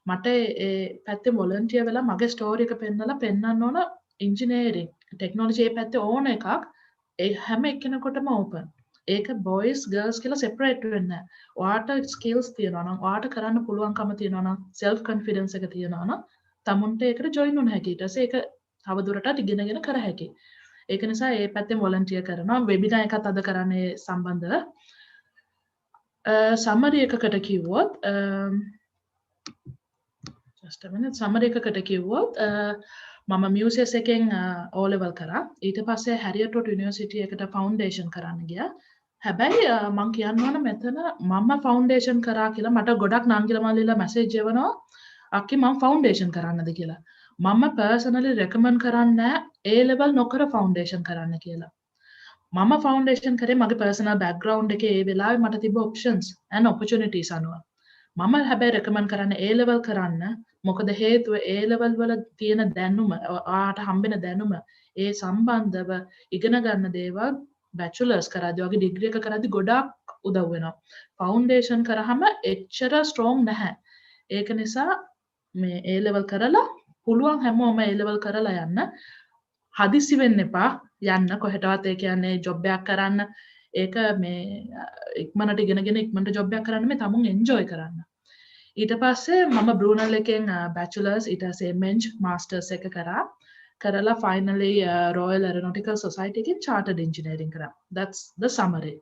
මට ඒ පැත්තේ වොලන්ටියර් වෙලා මගේ ස්ටෝරි එක පෙන්නන්න ඕන ඉන්ජිනියරින්, ටෙක්නොලොජි ඒ පැත්තේ ඕන එකක්. ඒ හැම එක්කෙනෙකුටම ඕපන්. ඒක බොයිස් ගර්ල්ස් කියලා සෙපරේට් වෙන්නේ නැහැ. ඔයාට ස්කිල්ස් තියෙනවා නම්, ඔයාට කරන්න පුළුවන්කම තියෙනවා නම්, self confidence එක තියෙනවා නම්, තමුන්ට ඒකට join වෙන්න හැකියි. ඊට පස්සේ ඒක තවදුරටත් ඉගෙනගෙන කර හැකි. ඒක නිසා ඒ පැත්තෙන් වොලන්ටියර් කරනවා. වෙබිනාර් එකත් අද කරන්නේ සම්බන්ධව. සමරි එකකට කිව්වොත් just a minute සමරි එකකට කිව්වොත් මම මියුසියස් එකෙන් O level කරා. ඊට පස්සේ හැරියට් රෝඩ් යුනිවර්සිටි එකට ෆවුන්ඩේෂන් කරන්න ගියා. හැබැයි මම කියන්න ඕන මෙතන මම ෆවුන්ඩේෂන් කරා කියලා මට ගොඩක් නංගිලා මල්ලිලා මැසේජ් එවනවා. අක්කි මම ෆවුන්ඩේෂන් කරන්නද කියලා. මම පර්සනලි රෙකමන්ඩ් කරන්නේ A level නොකර ෆවුන්ඩේෂන් කරන්න කියලා. මම ෆවුන්ඩේෂන් කරේ මගේ පර්සනල් බෑග්ග්‍රවුන්ඩ් එකේ ඒ වෙලාවේ මට තිබ්බ ඔප්ෂන්ස් and opportunities අනුව. මම හැබැයි රෙකමන්ඩ් කරන්නේ A level කරන්න. මොකද හේතුව A level වල තියෙන දැනුම, ඔයාට හම්බෙන දැනුම ඒ සම්බන්ධව ඉගෙන ගන්න දේවල් බැචලර්ස් කරද්දී වගේ ඩිග්‍රී එක කරද්දී ගොඩක් උදව් වෙනවා. ෆවුන්ඩේෂන් කරාම එච්චර ස්ට්‍රෝං නැහැ. ඒක නිසා මේ A level කරලා පුළුවන් හැමෝම A level කරලා යන්න. හදිසි වෙන්න එපා යන්න කොහෙටවත් ඒ කියන්නේ ජොබ් එකක් කරන්න. ඒක මේ ඉක්මනට ඉගෙනගෙන ඉක්මනට ජොබ් එකක් කරන්න මේ තමුන් එන්ජොයි කරන්න. ඊට පස්සේ මම බ්‍රූනල් එකෙන් බැචලර්ස් ඊට පස්සේ මෙන්ජ් මාස්ටර්ස් එක කරා. කරලා finally Royal Aeronautical Society එකෙන් chartered engineering කරා. That's the summary.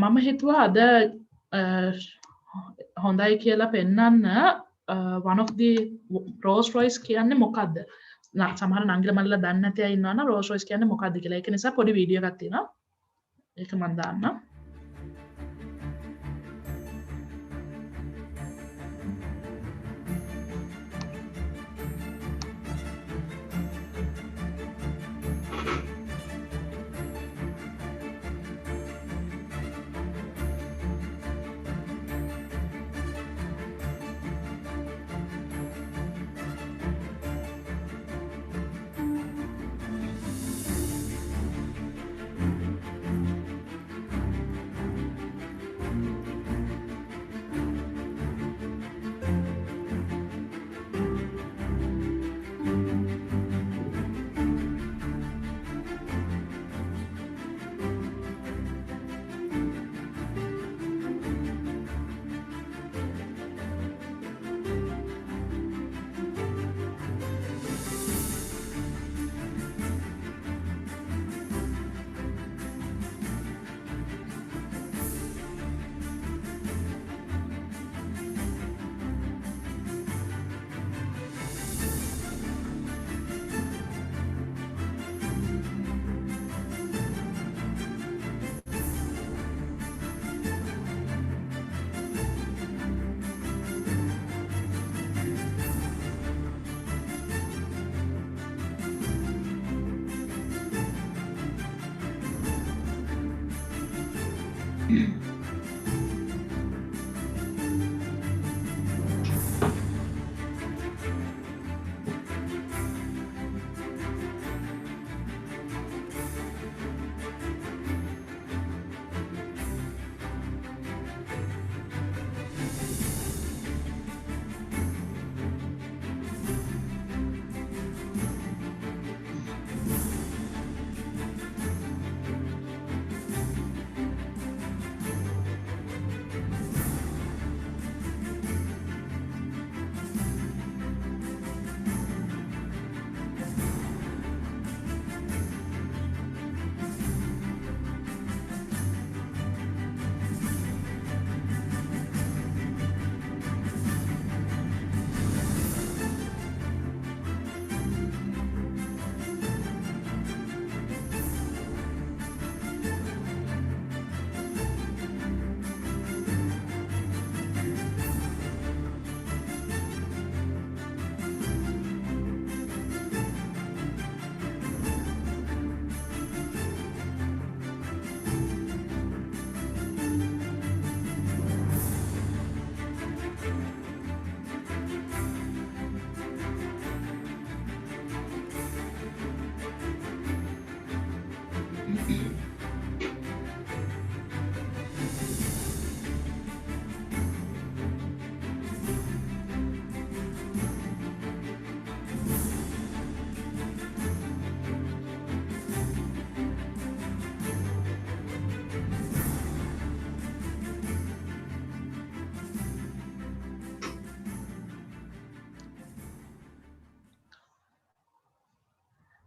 මම හිතුවා අද හොඳයි කියලා පෙන්නන්න one of the Rolls Royce කියන්නේ මොකද්ද? සමහර නංගිලා මල්ලිලා දන්නේ නැති අය ඉන්නවා නම් Rolls Royce කියන්නේ මොකද්ද කියලා. ඒක නිසා පොඩි වීඩියෝ එකක් තියෙනවා. ඒක මම දාන්නම්.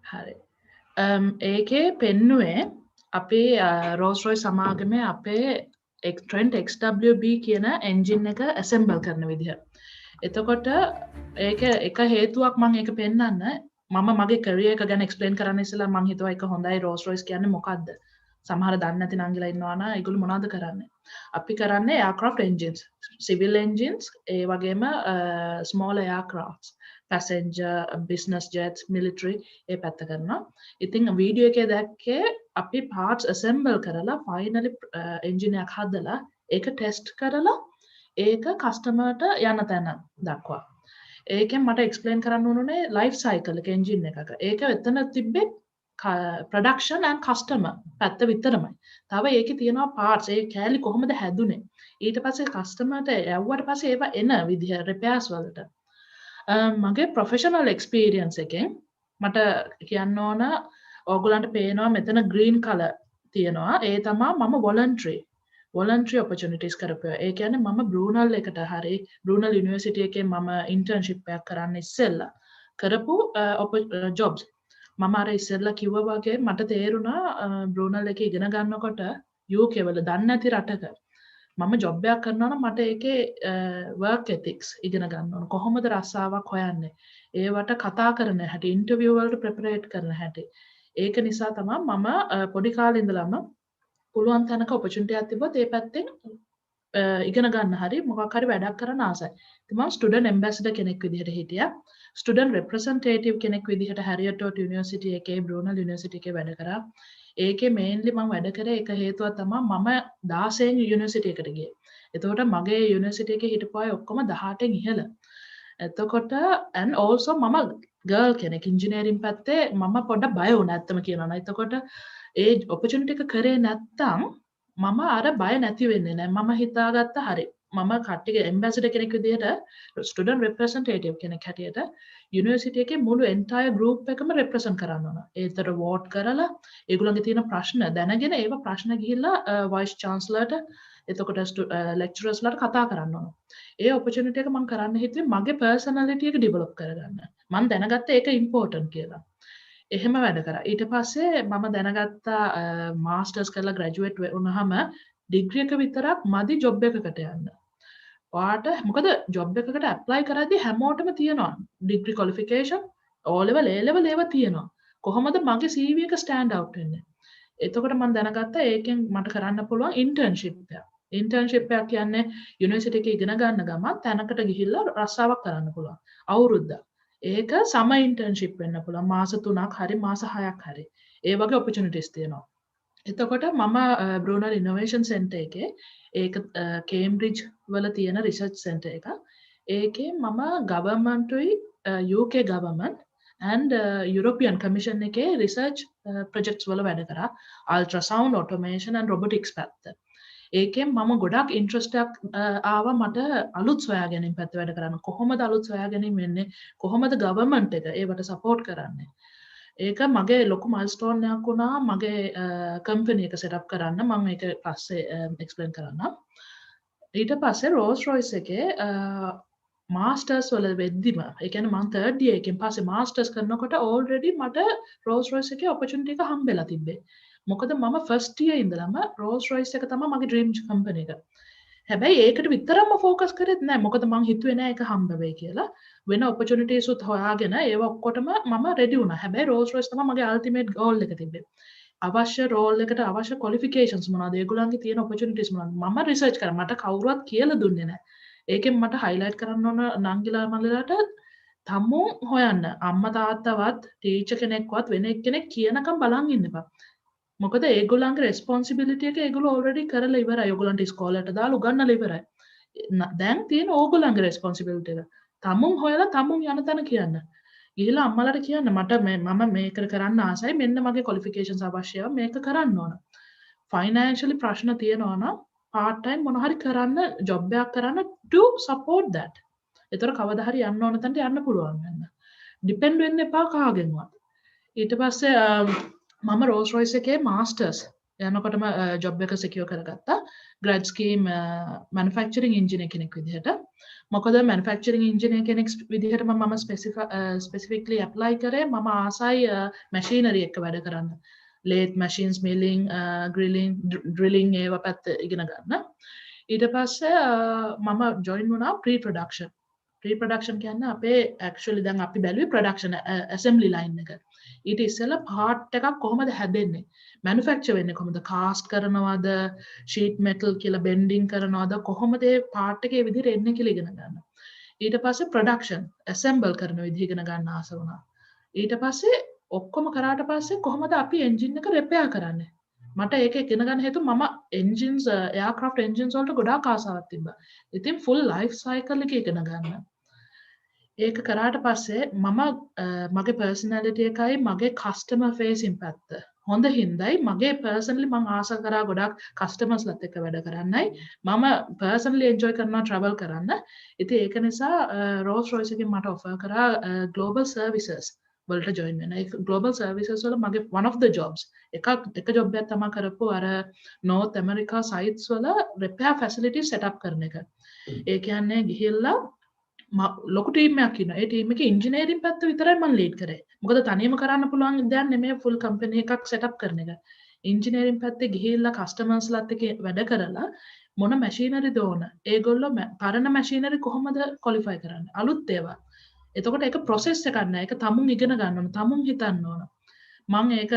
හරි. ඒකේ පෙන්නුවේ අපේ රෝල්ස් රොයිස් සමාගමේ අපේ Trent XWB කියන එන්ජින් එක ඇසෙම්බල් කරන විදිහ. එතකොට ඒක එක හේතුවක් මම ඒක පෙන්නන්න මම මගේ කැරියර් එක ගැන එක්ස්ප්ලেইন කරන්න ඉස්සෙල්ලා මම හිතුවා ඒක හොඳයි රෝල්ස් රොයිස් කියන්නේ මොකක්ද? සමහර දන්නේ නැති නංගිලා ඉන්නවා නම් ඒගොල්ලෝ මොනවද කරන්නේ? අපි කරන්නේ aircraft engines, civil engines, ඒ වගේම small aircrafts, passenger, business jets, military ඒ පැත්ත කරනවා. ඉතින් වීඩියෝ එකේ දැක්කේ අපි parts assemble කරලා finally engine එකක් හදලා ඒක test කරලා ඒක කස්ටමර්ට යන තැන දක්වා. ඒකෙන් මට එක්ස්ප්ලেইন කරන්න ඕනේ life cycle එක engine එකක. ඒක එතන තිබ්බේ production and customer පැත්ත විතරමයි. තව ඒකේ තියෙනවා parts ඒ කෑලි කොහොමද හැදුනේ. ඊට පස්සේ customerට යවුවට පස්සේ ඒවා එන විදිහ repairs වලට. මගේ professional experience එකෙන් මට කියන්න ඕන ඕගොල්ලන්ට පේනවා මෙතන green color තියෙනවා. ඒ තමයි මම voluntary opportunities කරපුවා. ඒ කියන්නේ මම Brunel එකට හරි Brunel University එකේ මම internship එකක් කරන්න ඉස්සෙල්ලා කරපු jobs. මම අර ඉස්සෙල්ලා කිව්වා වගේ මට තේරුණා Brunel එකේ ඉගෙන ගන්නකොට UK වල දන්නේ නැති රටක මම ජොබ් එකක් කරනවා නම් මට ඒකේ work ethics ඉගෙන ගන්න ඕන. කොහොමද රස්සාවක් හොයන්නේ? ඒවට කතා කරන හැටි, ඉන්ටර්වියු වලට ප්‍රෙපරේට් කරන හැටි. ඒක නිසා තමයි මම පොඩි කාලේ ඉඳලම පුළුවන් තැනක opportunity එකක් තිබ්බොත් ඒ පැත්තෙන් ඉගෙන ගන්න හරි මොකක් හරි වැඩක් කරන්න ආසයි. ඉතින් මම student ambassador කෙනෙක් විදිහට හිටියා. student representative කෙනෙක් විදිහට Harriet University එකේ Brunel University එකේ වැඩ කරා. ඒකේ mainly මම වැඩ කරේ එක හේතුවක් තමයි මම 16 යුනිවර්සිටි එකට ගියේ. එතකොට මගේ යුනිවර්සිටි එකේ හිටපු අය ඔක්කොම 18න් ඉහළ. එතකොට and also මම girl කෙනෙක් engineering පැත්තේ මම පොඩ්ඩක් බය වුණා ඇත්තම කියනවා නම්. එතකොට ඒ opportunity එක කරේ නැත්තම් මම අර බය නැති වෙන්නේ නැහැ. මම හිතාගත්තා හරි මම කට්ටියගේ ambassador කෙනෙක් විදිහට student representative කෙනෙක් හැටියට යුනිවර්සිටි එකේ මුළු entire group එකම represent කරන්න ඕන. ඒතර vote කරලා ඒගොල්ලන්ගේ තියෙන ප්‍රශ්න දැනගෙන ඒව ප්‍රශ්න ගිහිල්ලා vice chancellorට එතකොට lecturers ලාට කතා කරන්න ඕන. ඒ opportunity එක මම කරන්න හිතුවේ මගේ personality එක develop කරගන්න. මම දැනගත්තා ඒක important කියලා. එහෙම වැඩ කරා. ඊට පස්සේ මම දැනගත්තා masters කරලා graduate වුණාම degree එක විතරක් මදි job එකකට යන්න. ඔයාට මොකද job එකකට apply කරද්දී හැමෝටම තියෙනවා degree qualification, O level, A level ඒවා තියෙනවා. කොහොමද මගේ CV එක stand out වෙන්නේ? එතකොට මම දැනගත්තා ඒකෙන් මට කරන්න පුළුවන් internship එකක්. internship එකක් කියන්නේ university එකේ ඉගෙන ගන්න ගමන් තැනකට ගිහිල්ලා රස්සාවක් කරන්න පුළුවන්. අවුරුද්දක්. ඒක summer internship වෙන්න පුළුවන්. මාස 3ක් හරි මාස 6ක් හරි. ඒ වගේ opportunities තියෙනවා. එතකොට මම බ්‍රූනර් ඉනෝවේෂන් සෙන්ටර් එකේ ඒක කේම්බ්‍රිජ් වල තියෙන රිසර්ච් සෙන්ටර් එක. ඒකේ මම ගවර්න්මන්ට්ුයි UK government and European Commission එකේ රිසර්ච් ප්‍රොජෙක්ට්ස් වල වැඩ කරා. අල්ට්‍රාසවුන්ඩ්, ඔටෝමේෂන් and robotics පැත්ත. ඒකෙන් මම ගොඩක් ඉන්ට්‍රස්ට් එකක් ආවා මට අලුත් සොයා ගැනීම පැත්ත වැඩ කරන්න. කොහොමද අලුත් සොයා ගැනීම වෙන්නේ? කොහොමද ගවර්න්මන්ට් එක ඒවට සපෝට් කරන්නේ? ඒක මගේ ලොකු මයිල්ස්ටෝන් එකක් වුණා මගේ කම්පැනි එක සෙටප් කරන්න. මම ඒක පස්සේ එක්ස්ප්ලেইন කරන්නම්. ඊට පස්සේ රෝල්ස් රොයිස් එකේ මාස්ටර්ස් වල වෙද්දිම ඒ කියන්නේ මම 3rd year එකෙන් පස්සේ මාස්ටර්ස් කරනකොට already මට රෝල්ස් රොයිස් එකේ opportunity එක හම්බෙලා තිබ්බේ. මොකද මම ෆස්ට් ඉයර් ඉඳලම රෝල්ස් රොයිස් එක තමයි මගේ ඩ්‍රීම් කම්පැනි එක. හැබැයි ඒකට විතරම ફોකස් කරෙත් නෑ. මොකද මං හිතුවේ නෑ ඒක හම්බ වෙයි කියලා. වෙන ඔපචුනිටිස් උත් හොයාගෙන ඒව ඔක්කොටම මම රෙඩි වුණා. හැබැයි රෝල්ස් රොයිස් තමයි මගේ අල්ටිමේට් ගෝල් එක තිබ්බේ. අවශ්‍ය රෝල් එකට අවශ්‍ය ක්වොලිෆිකේෂන්ස් මොනවද? ඒගොල්ලන්ගේ තියෙන ඔපචුනිටිස් මොනවද? මම රිසර්ච් කරා. මට කවුරුවත් කියලා දුන්නේ නෑ. ඒකෙන් මට හයිලයිට් කරන්න ඕන නංගිලා මල්ලිලාට තමුන් හොයන්න. අම්මා තාත්තවත් ටීචර් කෙනෙක්වත් වෙන එක්කෙනෙක් කියනකම් බලන් ඉන්න එපා. මොකද ඒගොල්ලන්ගේ රෙස්පොන්සිබිලිටි එක ඒගොල්ලෝ ඔල්රෙඩි කරලා ඉවරයි. ඔයගොල්ලන්ට ඉස්කෝලේට දාලා උගන්වලා ඉවරයි. දැන් තියෙන ඕගොල්ලන්ගේ රෙස්පොන්සිබිලිටි එක. තමුන් හොයලා තමුන් යන තැන කියන්න. ගිහිලා අම්මලාට කියන්න මට මම මේක කරන්න ආසයි. මෙන්න මගේ ක්වොලිෆිකේෂන්ස් අවශ්‍යයි. මේක කරන්න ඕන. ෆයිනෑන්ෂියලි ප්‍රශ්න තියෙනවා නම් part time මොන හරි කරන්න ජොබ් එකක් කරන්න to support that. ඒතර කවදා හරි යන්න ඕන තැනට යන්න පුළුවන් වෙන්න. ඩිපෙන්ඩ් වෙන්න එපා කාගෙන්වත්. ඊට පස්සේ මම රෝල්ස් රොයිස් එකේ මාස්ටර්ස් යනකොටම ජොබ් එක සිකියර් කරගත්තා. ග්‍රැඩ් ස්කීම් මැනුෆැක්චරින් ඉන්ජිනියර් කෙනෙක් විදිහට. මොකද මැනුෆැක්චරින් ඉන්ජිනියර් කෙනෙක් විදිහට මම ස්පෙસિෆික්ලි ඇප්ලයි කරේ මම ආසයි මැෂිනරි එක වැඩ කරන්න. ලේත් මැෂින්ස් මිලින් ග්‍රිලින් ඩ්‍රිලින් ඒව පැත්ත ඉගෙන ගන්න. ඊට පස්සේ මම ජොයින් වුණා ප්‍රී ප්‍රොඩක්ෂන්. ප්‍රී ප්‍රොඩක්ෂන් කියන්නේ අපේ ඇක්චුවලි දැන් අපි බැලුවේ ප්‍රොඩක්ෂන් ඇසෙම්බලි ලයින් එක. ඊට ඉස්සෙල්ලා පාර්ට් එකක් කොහොමද හැදෙන්නේ? මැනුෆැක්චර් වෙන්නේ කොහොමද? කාස්ට් කරනවද? ෂීට් මෙටල් කියලා බෙන්ඩින් කරනවද? කොහොමද ඒ පාර්ට් එකේ විදිහට එන්නේ කියලා ඉගෙන ගන්න. ඊට පස්සේ ප්‍රොඩක්ෂන් ඇසෙම්බල් කරන විදිහ ඉගෙන ගන්න ආස වුණා. ඊට පස්සේ ඔක්කොම කරාට පස්සේ කොහොමද අපි එන්ජින් එක රිපෙයාර් කරන්නේ? මට ඒක ඉගෙන ගන්න හේතුව මම එන්ජින්ස් එයාක්‍රාෆ්ට් එන්ජින්ස් වලට ගොඩාක් ආසාවක් තිබ්බා. ඉතින් ෆුල් ලයිෆ් සයිකල් එක ඉගෙන ගන්න. ඒක කරාට පස්සේ මම මගේ පර්සනැලිටි එකයි මගේ කස්ටමර් ෆේසින් පැත්ත හොඳ හින්දයි මගේ පර්සනලි මං ආස කරා ගොඩක් කස්ටමර්ස්ලත් එක්ක වැඩ කරන්නයි මම පර්සනලි එන්ජොයි කරනවා ට්‍රැවල් කරන්න. ඉතින් ඒක නිසා රෝල්ස් රොයිස් එකෙන් මට ඔෆර් කරා ග්ලෝබල් සර්විසස් වලට ජොයින් වෙන්න. ඒ ග්ලෝබල් සර්විසස් වල මගේ one of the jobs එක ජොබ් එකක් තමයි කරපු අර නෝර්ත් ඇමරිකා සයිට්ස් වල රිපෙයාර් ෆැසිලිටි සෙට් අප් කරන එක. ඒ කියන්නේ ගිහිල්ලා ලොකු ටීම් එකක් ඉන්නවා. ඒ ටීම් එකේ ඉන්ජිනියරින් පැත්ත විතරයි මම ලීඩ් කරේ. මොකද තනියම කරන්න පුළුවන් දෙයක් නෙමෙයි ෆුල් කම්පැනි එකක් සෙට් අප් කරන එක. ඉන්ජිනියරින් පැත්තේ ගිහිල්ලා කස්ටමර්ස්ලාත් එක්ක වැඩ කරලා මොන මැෂිනරිද ඕන? ඒගොල්ලෝ පරණ මැෂිනරි කොහොමද ක්වොලිෆයි කරන්නේ? අලුත් ඒවා. එතකොට ඒක ප්‍රොසෙස් එකක් නෑ. ඒක තමුන් ඉගෙන ගන්න ඕන. තමුන් හිතන්න ඕන. මම ඒක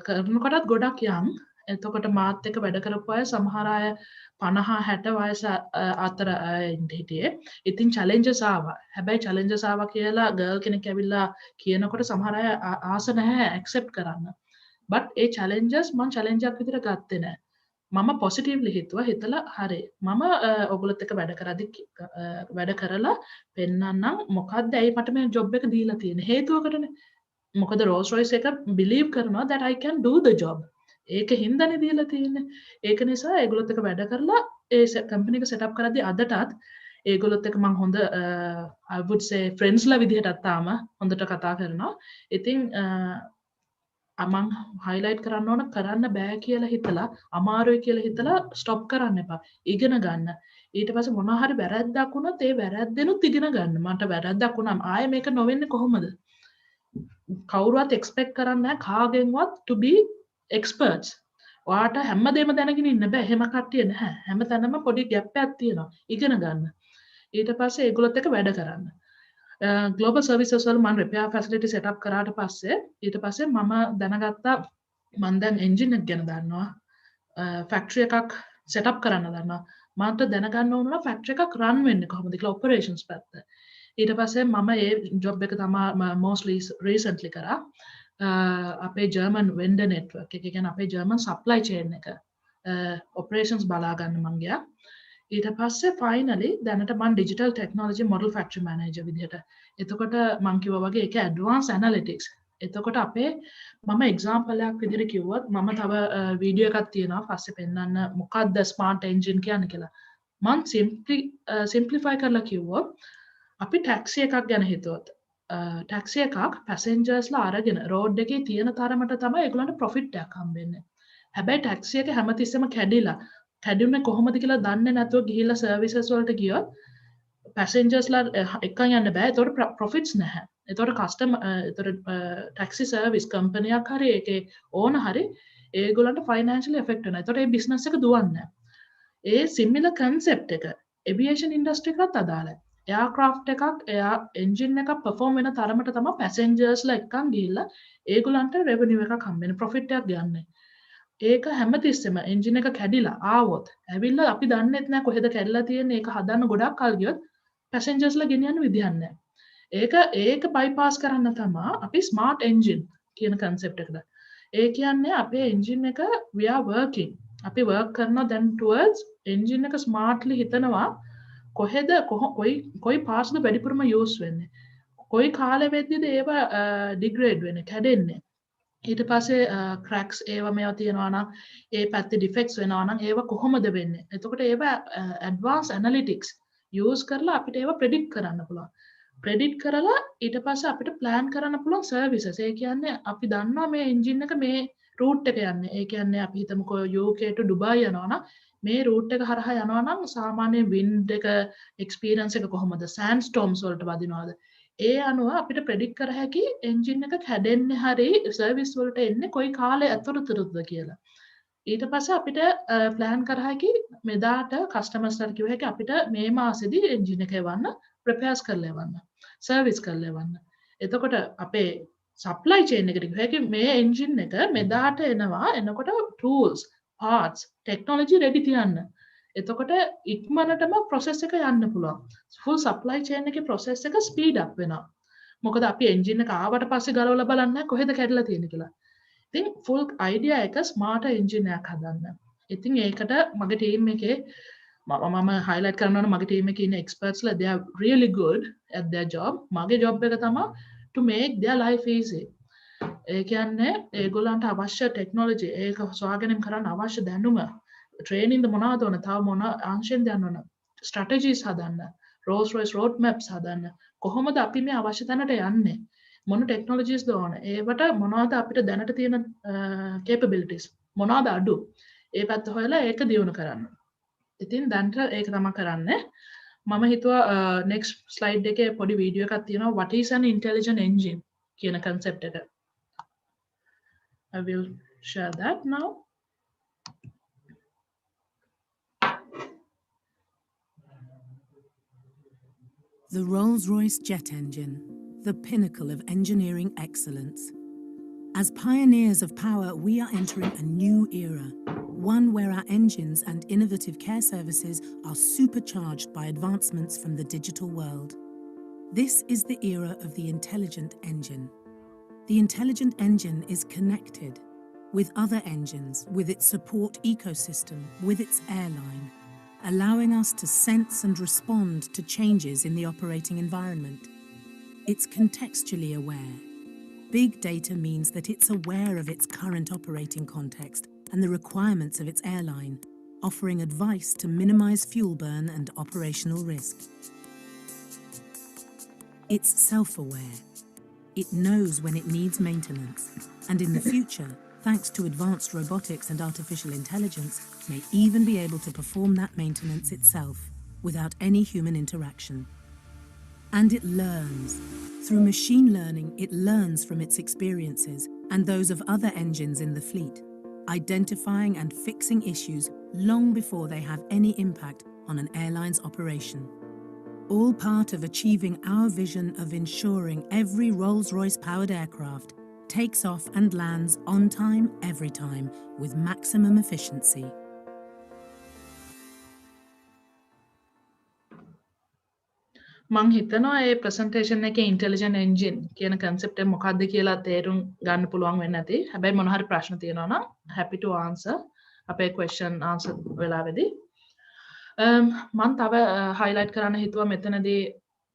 කරනකොටත් ගොඩක් යම්. එතකොට මාත් එක්ක වැඩ කරපු අය සමහර අය 50-60 වයස අතර හිටියේ. ඉතින් චැලෙන්ජස් ආවා. හැබැයි චැලෙන්ජස් ආවා කියලා ගර්ල් කෙනෙක් ඇවිල්ලා කියනකොට සමහර අය ආස නැහැ ඇක්සෙප්ට් කරන්න. බට් ඒ චැලෙන්ජස් මම චැලෙන්ජ් එකක් විදිහට ගත්තේ නැහැ. මම පොසිටිව්ලි හිතුවා හරි මම ඔයගොල්ලොත් එක්ක වැඩ කරලා පෙන්නන්නම් මොකද්ද ඇයි මට මේ ජොබ් එක දීලා තියෙන්නේ හේතුවකටනේ. මොකද රෝල්ස් රොයිස් එක බිලීව් කරනවා that I can do the job. ඒක හින්දානේ දීලා තියෙන්නේ. ඒක නිසා ඒගොල්ලොත් එක්ක වැඩ කරලා ඒ කම්පැනි එක සෙට් අප් කරද්දී අදටත් ඒගොල්ලොත් එක්ක මම හොඳ I would say friendsලා විදිහටත් තාම හොඳට කතා කරනවා. ඉතින් මම highlight කරන්න ඕන කරන්න බෑ කියලා හිතලා අමාරුයි කියලා හිතලා stop කරන්න එපා. ඉගෙන ගන්න. ඊට පස්සේ මොනවා හරි වැරද්දක් වුණොත් ඒ වැරද්දෙනුත් ඉගෙන ගන්න. මට වැරද්දක් වුණාම ආයෙ මේක නොවෙන්නේ කොහොමද? කවුරුවත් expect කරන්නේ නැහැ කාගෙන්වත් to be experts. ඔයාට හැමදේම දැනගෙන ඉන්න බෑ. එහෙම කට්ටිය නැහැ. හැමතැනම පොඩි gap එකක් තියෙනවා. ඉගෙන ගන්න. ඊට පස්සේ ඒගොල්ලොත් එක්ක වැඩ කරන්න. ග්ලෝබල් සර්විසස් වල මම රිපෙයාර් ෆැසිලිටි සෙට් අප් කරාට පස්සේ ඊට පස්සේ මම දැනගත්තා මම දැන් එන්ජින් එක ගැන දන්නවා. ෆැක්ටරි එකක් සෙට් අප් කරන්න දන්නවා. මට දැනගන්න ඕන නම් ෆැක්ටරි එකක් රන් වෙන්නේ කොහොමද කියලා ඔපරේෂන්ස් පැත්ත. ඊට පස්සේ මම ඒ ජොබ් එක තමයි most recently කරා. අපේ ජර්මන් වෙන්ඩ නෙට්වර්ක් එක ගැන අපේ ජර්මන් සප්ලයි චේන් එක ඔපරේෂන්ස් බලාගන්න මංගයා ඊට පස්සේ ෆයිනලි දැනට මන් digital technology model factory manager විදිහට එතකොට මං කිව්වා වගේ ඒක ඇඩ්වාන්ස් ඇනලිටික්ස් එතකොට අපේ මම එක්සාම්පලයක් විදිහට කිව්වොත් මම තව වීඩියෝ එකක් තියෙනවා පස්සේ පෙන්වන්න මොකක්ද ස්මාර්ට් එන්ජින් කියන්නේ කියලා මං සිම්ප්ලිෆයි කරලා කිව්වොත් අපි ටැක්සි එකක් ගැන හිතුවොත් ටැක්සි එකක් පැසෙන්ජර්ස්ලා අරගෙන රෝඩ් එකේ තියෙන තරමට තමයි ඒගොල්ලන්ට ප්‍රොෆිට් එකක් හම්බෙන්නේ. හැබැයි ටැක්සි එක හැමතිස්සෙම කැඩුනේ කොහොමද කියලා දන්නේ නැතුව ගිහිල්ලා සර්විසස් වලට ගියොත් පැසෙන්ජර්ස්ලා එක්කන් යන්න බෑ. ඒතකොට ප්‍රොෆිට්ස් නැහැ. ඒතකොට ටැක්සි සර්විස් කම්පනියක් හරි ඒකේ ඕන හරි ඒගොල්ලන්ට ෆයිනෑන්ෂියලි එෆෙක්ට් වෙනවා. ඒතකොට ඒ බිස්නස් එක දුවන්නේ නැහැ. ඒ සිමිලර් කන්සෙප්ට් එක ඒවියේෂන් ඉන්ඩස්ට්‍රි එකකට අදාළයි. එයාක්‍රාෆ්ට් එකක් එයා එන්ජින් එකක් පර්ෆෝම් වෙන තරමට තමයි පැසෙන්ජර්ස්ලා එක්කන් ගිහිල්ලා ඒගොල්ලන්ට රෙවෙනියු එකක් හම්බෙන්නේ ප්‍රොෆිට් එකක් ගන්න. ඒක හැමතිස්සෙම එන්ජින් එක කැඩිලා ආවොත් ඇවිල්ලා අපි දන්නෙත් නැහැ කොහෙද කැඩලා තියෙන්නේ ඒක හදන්න ගොඩක් කල් ගියොත් පැසෙන්ජර්ස්ලා ගෙනියන්න විදිහක් නැහැ. ඒක බයිපාස් කරන්න තමයි අපි ස්මාර්ට් එන්ජින් කියන කන්සෙප්ට් එකට. ඒ කියන්නේ අපේ එන්ජින් එක we are working. අපි work කරනවා දැන් towards එන්ජින් එක ස්මාර්ට්ලි හිතනවා කොහෙද කොයි පාර්ට්ස්ද වැඩිපුරම යූස් වෙන්නේ. කොයි කාලෙ වෙද්දිද ඒවා ඩිග්‍රේඩ් වෙන්නේ කැඩෙන්නේ. ඊට පස්සේ ක්‍රැක්ස් ඒවා මේවා තියෙනවා නම් ඒ පැත්තේ ඩිෆෙක්ට්ස් වෙනවා නම් ඒවා කොහොමද වෙන්නේ? එතකොට ඒවා ඇඩ්වාන්ස් ඇනලිටික්ස් යූස් කරලා අපිට ඒවා ප්‍රෙඩික්ට් කරන්න පුළුවන්. ප්‍රෙඩික්ට් කරලා ඊට පස්සේ අපිට ප්ලෑන් කරන්න පුළුවන් සර්විසස්. ඒ කියන්නේ අපි දන්නවා මේ එන්ජින් එක මේ රූට් එක යන්නේ. ඒ කියන්නේ අපි හිතමුකෝ UK to Dubai යනවා නම් මේ රූට් එක හරහා යනවා නම් සාමාන්‍ය වින්ඩ් එක එක්ස්පීරියන්ස් එක කොහොමද? සෑන්ඩ් ස්ටෝම්ස් වලට වදිනවද? ඒ අනුව අපිට ප්‍රෙඩික්ට් කර හැකි එන්ජින් එක කැඩෙන්නේ හරි සර්විස් වලට එන්නේ කොයි කාලේ ඇතුළතද කියලා. ඊට පස්සේ අපිට ප්ලෑන් කර හැකි මෙදාට කස්ටමර්ස්ලාට කිව්ව හැකි අපිට මේ මාසෙදි එන්ජින් එක එවන්න ප්‍රිපෙයාර්ස් කරලා එවන්න සර්විස් කරලා එවන්න. එතකොට අපේ සප්ලයි චේන් එකට කිව්ව හැකි මේ එන්ජින් එක මෙදාට එනකොට ටූල්ස් පාර්ට්ස් ටෙක්නොලොජි රෙඩි තියන්න. එතකොට ඉක්මනටම ප්‍රොසෙස් එක යන්න පුළුවන්. ෆුල් සප්ලයි චේන් එකේ ප්‍රොසෙස් එක ස්පීඩ් අප් වෙනවා. මොකද අපි එන්ජින් එක ආවට පස්සේ ගලවලා බලන්නේ කොහෙද කැඩලා තියෙන්නේ කියලා. ඉතින් ෆුල් අයිඩියා එක ස්මාර්ට් එන්ජින් එකක් හදන්න. ඉතින් ඒකට මගේ ටීම් එකේ මම highlight කරනවා නම් මගේ ටීම් එකේ ඉන්න එක්ස්පර්ට්ස්ලා they are really good at their job. මගේ ජොබ් එක තමයි to make their life easy. ඒ කියන්නේ ඒගොල්ලන්ට අවශ්‍ය ටෙක්නොලොජි ඒක සොයාගැනීම කරන්න අවශ්‍ය දැනුම ට්‍රේනින්ග් මොනවද ඕන තව මොන අංශෙන් යන්න ඕන ස්ට්‍රැටජිස් හදන්න රෝල්ස් රොයිස් රෝඩ් මැප්ස් හදන්න කොහොමද අපි මේ අවශ්‍ය තැනට යන්නේ මොන ටෙක්නොලොජිස්ද ඕන ඒවට මොනවද අපිට දැනට තියෙන කේපබිලිටිස් මොනවද අඩු ඒ පැත්ත හොයලා ඒක දියුණු කරන්න. ඉතින් දැන්ට ඒක තමයි කරන්නේ. මම හිතුවා next slide එකේ පොඩි වීඩියෝ එකක් තියෙනවා what is an intelligent engine කියන concept එක. I will share that now. The Rolls-Royce jet engine, the pinnacle of engineering excellence. As pioneers of power, we are entering a new era, one where our engines and innovative care services are supercharged by advancements from the digital world. This is the era of the intelligent engine. The intelligent engine is connected with other engines, with its support ecosystem, with its airline, allowing us to sense and respond to changes in the operating environment. It's contextually aware. Big data means that it's aware of its current operating context and the requirements of its airline, offering advice to minimize fuel burn and operational risk. It's self-aware. It knows when it needs maintenance, and in the future, thanks to advanced robotics and artificial intelligence, may even be able to perform that maintenance itself without any human interaction. And it learns. Through machine learning, it learns from its experiences and those of other engines in the fleet, identifying and fixing issues long before they have any impact on an airline's operation. All part of achieving our vision of ensuring every Rolls-Royce powered aircraft takes off and lands on time, every time, with maximum efficiency. මං හිතනවා ඒ presentation එකේ intelligent engine කියන concept එක මොකක්ද කියලා තේරුම් ගන්න පුළුවන් වෙන්නේ නැති. හැබැයි මොන හරි ප්‍රශ්න තියෙනවා නම් happy to answer අපේ question answer වෙලාවේදී. මං තව highlight කරන්න හිතුවා මෙතනදී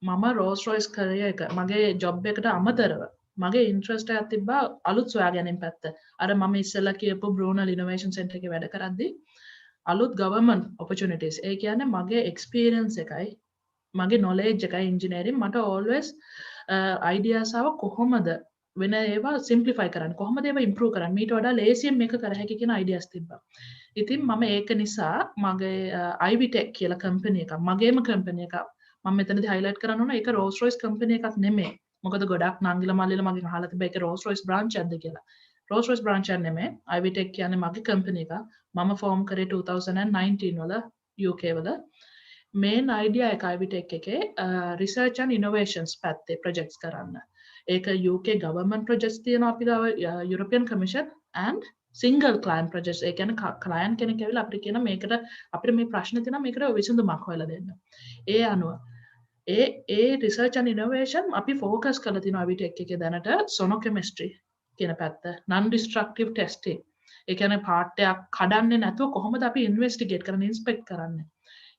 මම Rolls Royce career එක මගේ job එකට අමතරව මගේ interest එකක් තිබ්බා අලුත් සොයා ගැනීම පැත්ත. අර මම ඉස්සෙල්ලා කියපු Brunel Innovation Center එකේ වැඩ කරද්දී අලුත් government opportunities ඒ කියන්නේ මගේ experience එකයි මගේ knowledge එකයි engineering මට always ideas ආව කොහොමද වෙන ඒවා simplify කරන්න කොහොමද ඒවා improve කරන්න මීට වඩා ලේසියෙන් මේක කර හැකි කියන ideas තිබ්බා. ඉතින් මම ඒක නිසා මගේ Ivy Tech කියලා company එකක් මගේම company එකක් මම මෙතනදී highlight කරන්න ඕන ඒක Rolls Royce company එකක් නෙමෙයි. මොකද ගොඩක් නංගිලා මල්ලිලා මගෙන් අහලා තිබ්බා ඒක Rolls Royce branch එකක්ද කියලා. Rolls Royce branch එක නෙමෙයි. Ivy Tech කියන්නේ මගේ company එකක්. මම form කරේ 2019 වල UK වල. main idea එක Ivy Tech එකේ research and innovations පැත්තේ projects කරන්න. ඒක UK government projects තියෙනවා අපි ගාව European Commission and single client projects. ඒ කියන්නේ client කෙනෙක් ඇවිල්ලා අපිට කියන මේකට අපිට මේ ප්‍රශ්න තියෙනවා මේකට විසඳුමක් හොයලා දෙන්න. ඒ අනුව ඒ research and innovation අපි focus කරලා තියෙනවා Ivy Tech එකේ දැනට sonochemistry කියන පැත්ත non destructive testing. ඒ කියන්නේ පාර්ට්යක් කඩන්නේ නැතුව කොහොමද අපි ඉන්වෙස්ටිගේට් කරන්නේ ඉන්ස්පෙක්ට් කරන්නේ.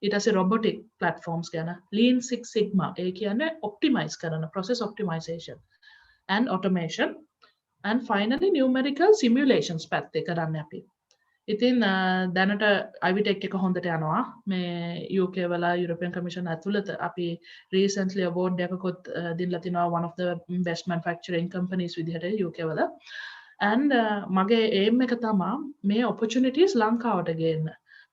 ඊට පස්සේ robotic platforms ගැන lean six sigma ඒ කියන්නේ optimize කරන process optimization and automation and finally numerical simulations පැත්තේ කරන්නේ අපි. ඉතින් දැනට Ivy Tech එක හොඳට යනවා. මේ UK වල European Commission ඇතුළත අපි recently award එකකුත් දීලා තිනවා one of the best manufacturing companies විදිහට UK වල. and මගේ aim එක තමයි මේ opportunities ලංකාවට ගේන්න.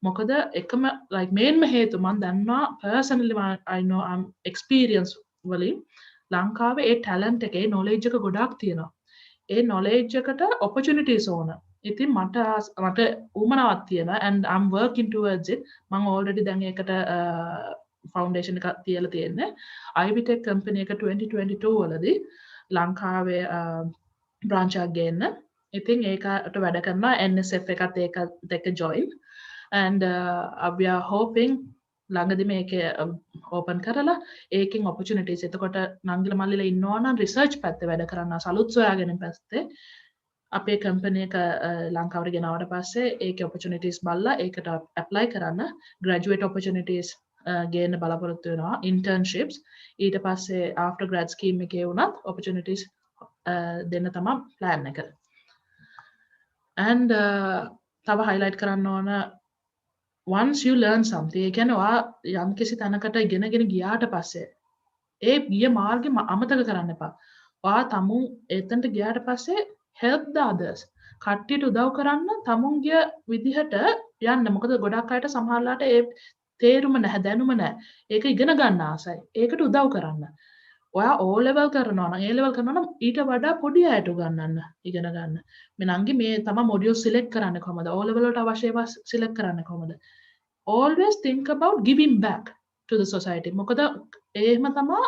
මොකද එකම like මේන්ම හේතු මම දන්නවා personally I know I'm experience වලින් ලංකාවේ ඒ talent එකේ knowledge එක ගොඩක් තියෙනවා. ඒ knowledge එකට opportunities ඕන. ඉතින් මට උමනාවක් තියෙනවා and I'm working towards it. මම already දැන් ඒකට foundation එකක් තියලා තියෙන්නේ. Ivy Tech company එක 2022 වලදී ලංකාවේ branch එකක් ගේන්න. ඉතින් ඒකට වැඩ කරනවා NSF එකත් ඒකත් එක්ක join and we are hoping ළඟදී මේක open කරලා ඒකෙන් opportunities එතකොට නංගිල මල්ලිලා ඉන්නවා නම් research පැත්තේ වැඩ කරන්න අලුත් සොයාගෙන පැත්තේ අපේ company එක ලංකාවට ගෙනාවට පස්සේ ඒකේ opportunities බලලා ඒකට apply කරන්න graduate opportunities ගේන්න බලාපොරොත්තු වෙනවා internships ඊට පස්සේ after grad scheme එකේ වුණත් opportunities දෙන්න තමයි plan එක. and තව highlight කරන්න ඕන once you learn something ඒ කියන්නේ ඔයා යම්කිසි තැනකට ඉගෙනගෙන ගියාට පස්සේ ඒ ගිය මාර්ගෙ අමතක කරන්න එපා. ඔයා තමුන් එතනට ගියාට පස්සේ help the others. කට්ටියට උදව් කරන්න තමුන්ගේ විදිහට යන්න. මොකද ගොඩක් අයට සමහරලාට ඒ තේරුම නැහැ, දැනුම නැහැ. ඒක ඉගෙන ගන්න ආසයි. ඒකට උදව් කරන්න. ඔයා O level කරනවා නම් A level කරනවා නම් ඊට වඩා පොඩි අයට උගන්වන්න ඉගෙන ගන්න. මේ නංගි මේ තමයි මොඩියුල් සිලෙක්ට් කරන්නේ කොහමද? O level වලට අවශ්‍ය ඒවා සිලෙක්ට් කරන්නේ කොහමද? Always think about giving back to the society. මොකද එහෙම තමයි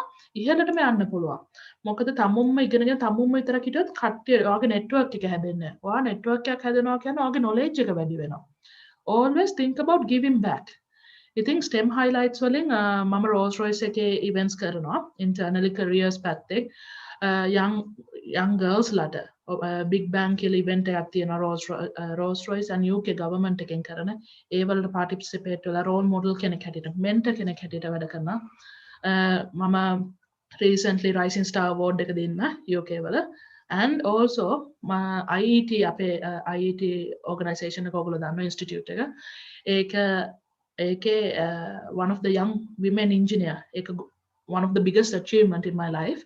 ඉහළටම යන්න පුළුවන්. මොකද තමුන්ම ඉගෙනගෙන තමුන්ම විතරක් හිටියොත් කට්ටිය ඔයාගේ network එක හැදෙන්නේ නැහැ. ඔයා network එකක් හැදෙනවා කියන්නේ ඔයාගේ knowledge එක වැඩි වෙනවා. Always think about giving back. ඉතින් STEM highlights වලින් මම Rolls Royce එකේ events කරනවා internally careers පැත්තේ young girls ලට big bang කියලා event එකක් තියෙනවා Rolls Royce and UK government එකෙන් කරන ඒ වලට participate වෙලා role model කෙනෙක් හැටියට mentor කෙනෙක් හැටියට වැඩ කරනවා මම recently Rising Star award එක දෙන්න UK වල and also IET අපේ IET organisation එක ඔයගොල්ලෝ දන්නවා institute එක ඒකේ one of the young women engineer ඒක one of the biggest achievement in my life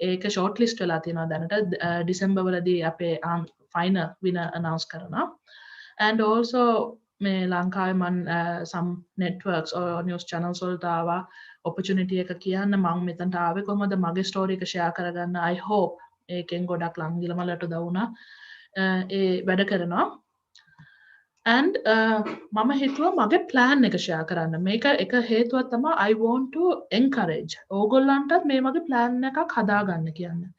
ඒක shortlist වෙලා තියෙනවා දැනට December වලදී අපේ final winner announce කරනවා and also මේ ලංකාවේ මම some networks or news channels වලට ආවා opportunity එක කියන්න මම මෙතනට ආවේ කොහොමද මගේ story එක share කරගන්න I hope ඒකෙන් ගොඩක් ලංගිලමලට උදව් වුණා ඒ වැඩ කරනවා and මම හිතුවා මගේ plan එක share කරන්න. මේක එක හේතුවක් තමයි I want to encourage. ඕගොල්ලන්ටත් මේ වගේ plan එකක් හදාගන්න කියන්නේ.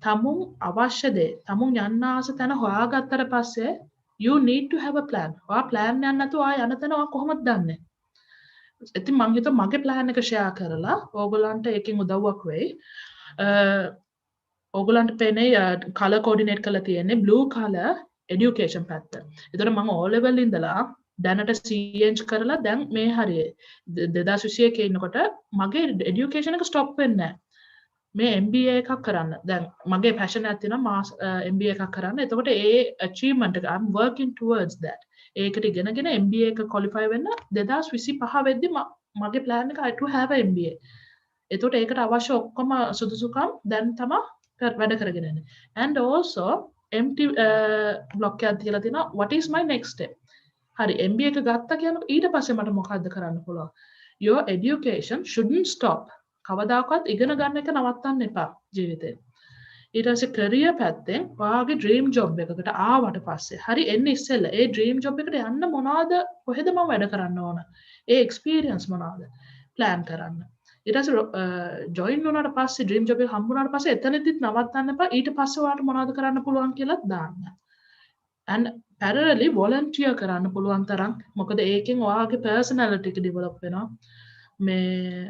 තමුන් අවශ්‍ය දේ, තමුන් යන්න ආස තැන හොයාගත්තට පස්සේ you need to have a plan. ඔයා plan එකක් නැතුව ආ යන තැන ඔයා කොහොමද දන්නේ? ඉතින් මං හිතුවා මගේ plan එක share කරලා ඕගොල්ලන්ට ඒකෙන් උදව්වක් වෙයි. ඕගොල්ලන්ට පේන්නේ color coordinate කරලා තියෙන්නේ blue color education පැත්ත. ඒතර මම O level ඉඳලා දැනට CH කරලා දැන් මේ හරිය 2021 ඉන්නකොට මගේ education එක stop වෙන්නේ නැහැ. මේ MBA එකක් කරන්න. දැන් මගේ passion එකක් තියෙනවා MBA එකක් කරන්න. එතකොට ඒ achievement එක I'm working towards that. ඒකට ඉගෙනගෙන MBA එක qualify වෙන්න 2025 වෙද්දි මගේ plan එක I to have a MBA. එතකොට ඒකට අවශ්‍ය ඔක්කොම සුදුසුකම් දැන් තමයි වැඩ කරගෙන යන්නේ. And also empty block එකක් තියලා තිනවා what is my next step. හරි MBA එක ගත්තා කියනකොට ඊට පස්සේ මට මොකද්ද කරන්න පුළුවන්? Your education shouldn't stop. කවදාකවත් ඉගෙන ගන්න එක නවත්තන්න එපා ජීවිතේ. ඊට පස්සේ career පැත්තෙන් ඔයාගේ dream job එකකට ආවට පස්සේ හරි එන්නේ ඉස්සෙල්ලා ඒ dream job එකට යන්න මොනවාද කොහෙද මම වැඩ කරන්න ඕන? ඒ experience මොනවාද? plan කරන්න. ඊට පස්සේ join වුණාට පස්සේ dream job එක හම්බුනාට පස්සේ එතනදිත් නවත්තන්න එපා. ඊට පස්සේ ඔයාලට මොනවද කරන්න පුළුවන් කියලා දාන්න. and parallelly volunteer කරන්න පුළුවන් තරම් මොකද ඒකෙන් ඔයාගේ personality එක develop වෙනවා. මේ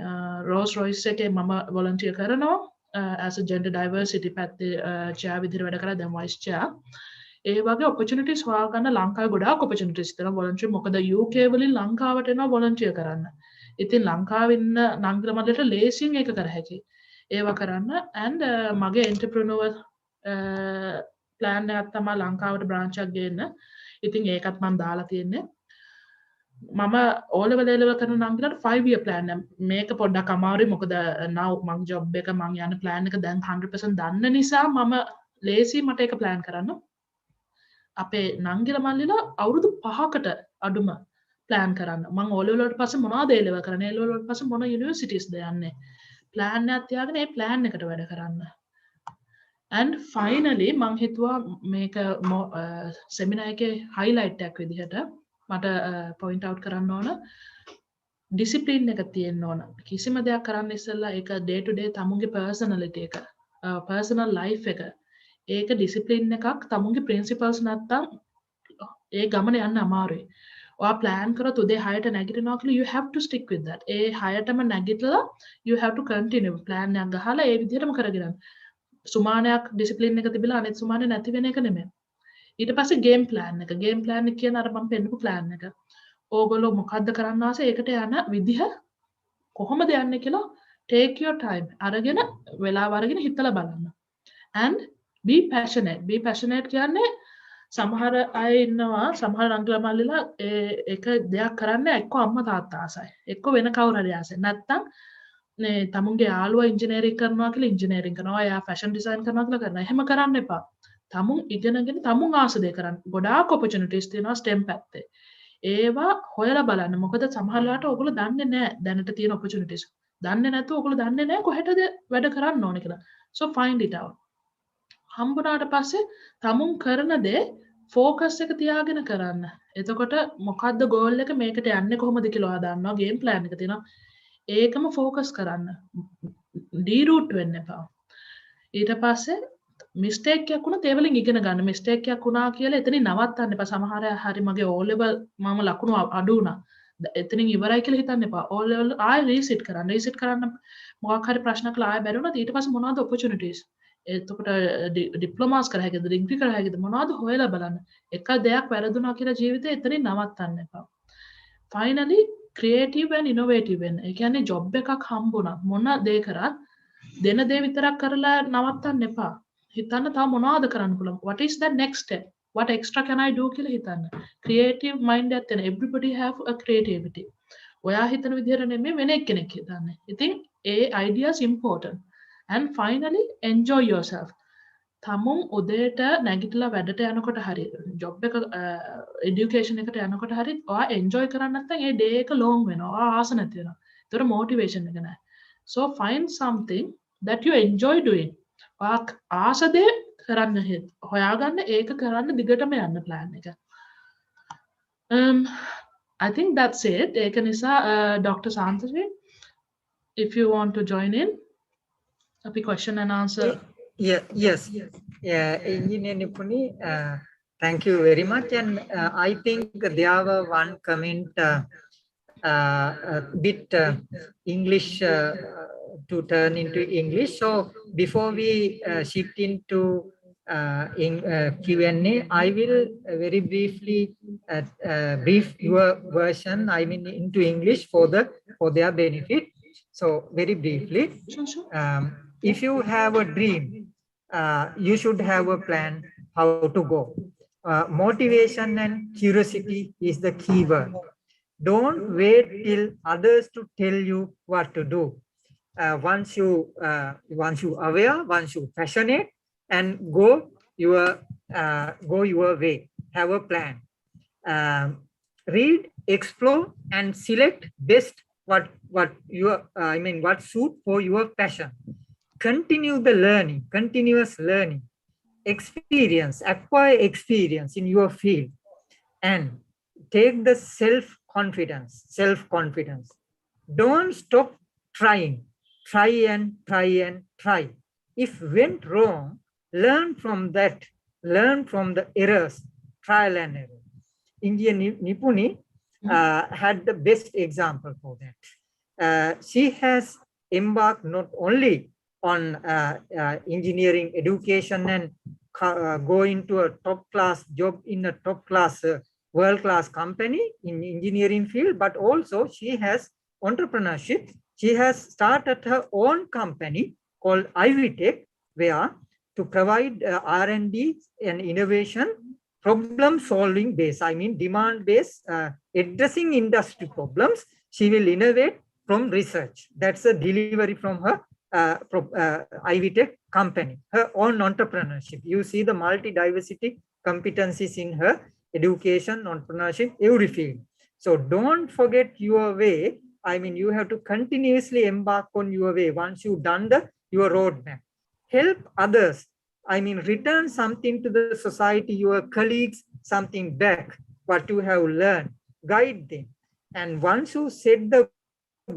Rolls Royce එකේ මම volunteer කරනවා as a gender diversity පැත්තේ chair විදිහට වැඩ කරලා දැන් vice chair. ඒ වගේ opportunities හොයාගන්න ලංකාවේ ගොඩාක් opportunities තියෙනවා volunteer. මොකද UK වලින් ලංකාවට එනවා volunteer කරන්න. ඉතින් ලංකාවේ ඉන්න නංගිල මල්ලට ලේසියෙන් ඒක කර හැකියි. ඒවා කරන්න and මගේ entrepreneur plan එකක් තමයි ලංකාවට branch එකක් ගේන්න. ඉතින් ඒකත් මම දාලා තියෙන්නේ. මම O level කරන නංගිලට 5 year plan එක. මේක පොඩ්ඩක් අමාරුයි මොකද now මගේ job එක මම යන plan එක දැන් 100% දන්න නිසා මම ලේසි මට ඒක plan කරන්න. අපේ නංගිල මල්ලිලා අවුරුදු 5කට අඩුම plan කරන්න. මම O level වලට පස්සේ මොනවද A level කරන්නේ? A level වලට පස්සේ මොන universities ද යන්නේ? plan එකක් තියාගෙන ඒ plan එකට වැඩ කරන්න. and finally මං හිතුවා මේක seminar එකේ highlight එකක් විදිහට මට point out කරන්න ඕන discipline එක තියෙන්න ඕන. කිසිම දෙයක් කරන්න ඉස්සෙල්ලා ඒක day to day තමුන්ගේ personality එක personal life එක ඒක discipline එකක් තමුන්ගේ principles නැත්තම් ඒ ගමන යන්න අමාරුයි. ඔයා plan කරොත් උදේ 6ට නැගිටිනවා කියලා you have to stick with that. ඒ 6ටම නැගිටලා you have to continue plan එකක් ගහලා ඒ විදිහටම කරගෙන යන්න. සුමානයක් discipline එක තිබිලා අනිත් සුමානේ නැති වෙන එක නෙමෙයි. ඊට පස්සේ game plan එක. game plan එක කියන අර මම පෙන්නපු plan එක. ඕගොල්ලෝ මොකද්ද කරන්න ආස ඒකට යන විදිහ කොහොමද යන්නේ කියලා take your time අරගෙන වෙලාව අරගෙන හිතලා බලන්න. and be passionate. be passionate කියන්නේ සමහර අය ඉන්නවා සමහර නංගිලා මල්ලිලා ඒක දෙයක් කරන්න එක්ක අම්මා තාත්තා ආසයි. එක්ක වෙන කවුරු හරි ආසයි. නැත්තම් මේ තමුන්ගේ යාළුවා ඉංජිනේරින් කරනවා කියලා ඉංජිනේරින් කරනවා. එයා ෆැෂන් ඩිසයින් කරනවා කියලා කරනවා. එහෙම කරන්න එපා. තමුන් ඉගෙනගෙන තමුන් ආස දේ කරන්න. ගොඩාක් opportunities තියෙනවා STEM පැත්තේ. ඒවා හොයලා බලන්න. මොකද සමහර වෙලාවට ඔයගොල්ලෝ දන්නේ නැහැ දැනට තියෙන opportunities. දන්නේ නැතුව ඔයගොල්ලෝ දන්නේ නැහැ කොහෙටද වැඩ කරන්න ඕනේ කියලා. So find it out. හම්බුනාට පස්සේ තමුන් කරන දේ focus එක තියාගෙන කරන්න. එතකොට මොකද්ද goal එක මේකට යන්නේ කොහොමද කියලා ඔයා දන්නවා. game plan එක තියෙනවා. ඒකම focus කරන්න. deroot වෙන්න එපා. ඊට පස්සේ mistake එකක් වුණත් ඒ වලින් ඉගෙන ගන්න. mistake එකක් වුණා කියලා එතනින් නවත්තන්න එපා. සමහර අය හරි මගේ O level මම ලකුණු අඩු වුණා. එතනින් ඉවරයි කියලා හිතන්න එපා. O level ආයෙ reset කරන්න. reset කරන්න මොකක් හරි ප්‍රශ්නයක් ආයෙ බැරි වුණාද ඊට පස්සේ මොනවද opportunities? එතකොට ඩිප්ලෝමාස් කර හැකිද ඩිග්‍රී කර හැකිද මොනවද හොයලා බලන්න. එක දෙයක් වැරදුනා කියලා ජීවිතේ එතනින් නවත්තන්න එපා. finally creative and innovative වෙන්න. ඒ කියන්නේ job එකක් හම්බුණා මොන දේ කරත් දෙන දේ විතරක් කරලා නවත්තන්න එපා. හිතන්න තව මොනවද කරන්න පුළුවන්. what is the next step? what extra can I do කියලා හිතන්න. creative mind එකක් තියෙන everybody have a creativity. ඔයා හිතන විදිහට නෙමෙයි වෙන එක්කෙනෙක් හිතන්නේ. ඉතින් ඒ ideas important. and finally enjoy yourself. තමුන් උදේට නැගිටලා වැඩට යනකොට හරි job එක education එකට යනකොට හරි ඔයා enjoy කරන්නේ නැත්නම් ඒ day එක long වෙනවා. ඔයා ආස නැති වෙනවා. ඒතර motivation එක නැහැ. so find something that you enjoy doing. ඔයා ආස දේ කරන්න හොයාගන්න ඒක කරන්න දිගටම යන්න plan එක. I think that's it. ඒක නිසා Dr. Santari, if you want to join in අපි question and answer. Yes. Engineer Nipuni, thank you very much. And I think there were one comment a bit English to turn into English. So before we shift into Q&A, I will very briefly brief your version, I mean into English for their benefit. So very briefly, if you have a dream, you should have a plan how to go. Motivation and curiosity is the key word. Don't wait till others to tell you what to do. Once you aware, once you passionate, and go your way. Have a plan. Read, explore, and select best what suit for your passion. Continue the learning, continuous learning, acquire experience in your field, and take the self-confidence. Don't stop trying. Try and try and try. If went wrong, learn from that. Learn from the errors, trial and error. Engineer Nipuni had the best example for that. She has embarked not only on engineering education and go into a top-class job in a top-class world-class company in engineering field, but also she has entrepreneurship. She has started her own company called IVTech, where to provide R&D and innovation, problem-solving based, I mean demand-based, addressing industry problems. She will innovate from research. That's a delivery from her IVTech company, her own entrepreneurship. You see the multi-diversity competencies in her education, entrepreneurship, every field. So don't forget your way. I mean, you have to continuously embark on your way once you've done your roadmap. Help others. I mean, return something to the society, your colleagues, something back, what you have learned, guide them. And once you set the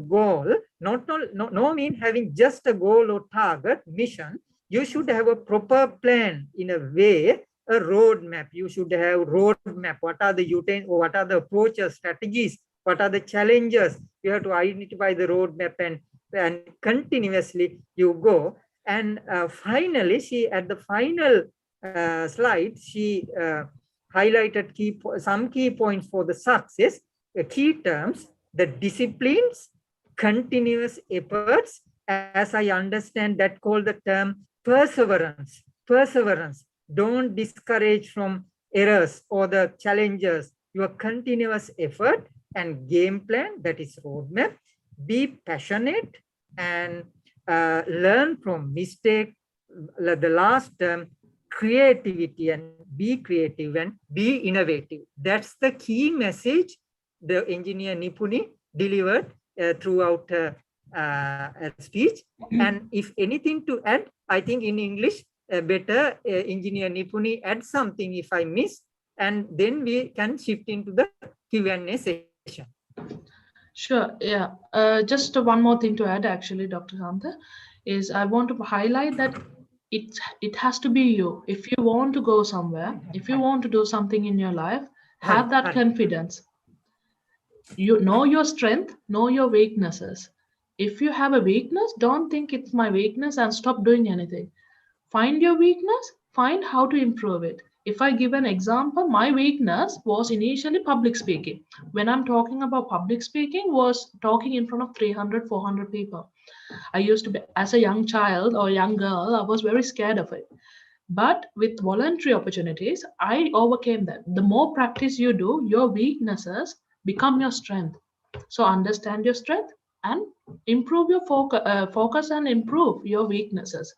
goal, no mean having just a goal or target, mission, you should have a proper plan in a way, a roadmap. You should have roadmap. What are the approaches, strategies? What are the challenges? You have to identify the roadmap and continuously you go. And finally, at the final slide, she highlighted some key points for the success, the key terms, the disciplines, continuous efforts, as I understand that called the term perseverance. Don't discourage from errors or the challenges. Your continuous effort and game plan, that is roadmap. Be passionate and learn from mistake. The last term, creativity, and be creative and be innovative. That's the key message the engineer Nipuni delivered throughout her speech. And if anything to add, I think in English, better engineer Nipuni add something if I miss, and then we can shift into the Q&A session. Sure, yeah. Just one more thing to add, actually, Dr. Santa, is I want to highlight that it has to be you. If you want to go somewhere, if you want to do something in your life, have that confidence. You know your strength, know your weaknesses. If you have a weakness, don't think it's my weakness and stop doing anything. Find your weakness, find how to improve it. If I give an example, my weakness was initially public speaking. When I'm talking about public speaking, was talking in front of 300, 400 people. I used to be, as a young child or young girl, I was very scared of it. But with voluntary opportunities, I overcame them. The more practice you do, your weaknesses become your strength. So understand your strength and improve your focus and improve your weaknesses.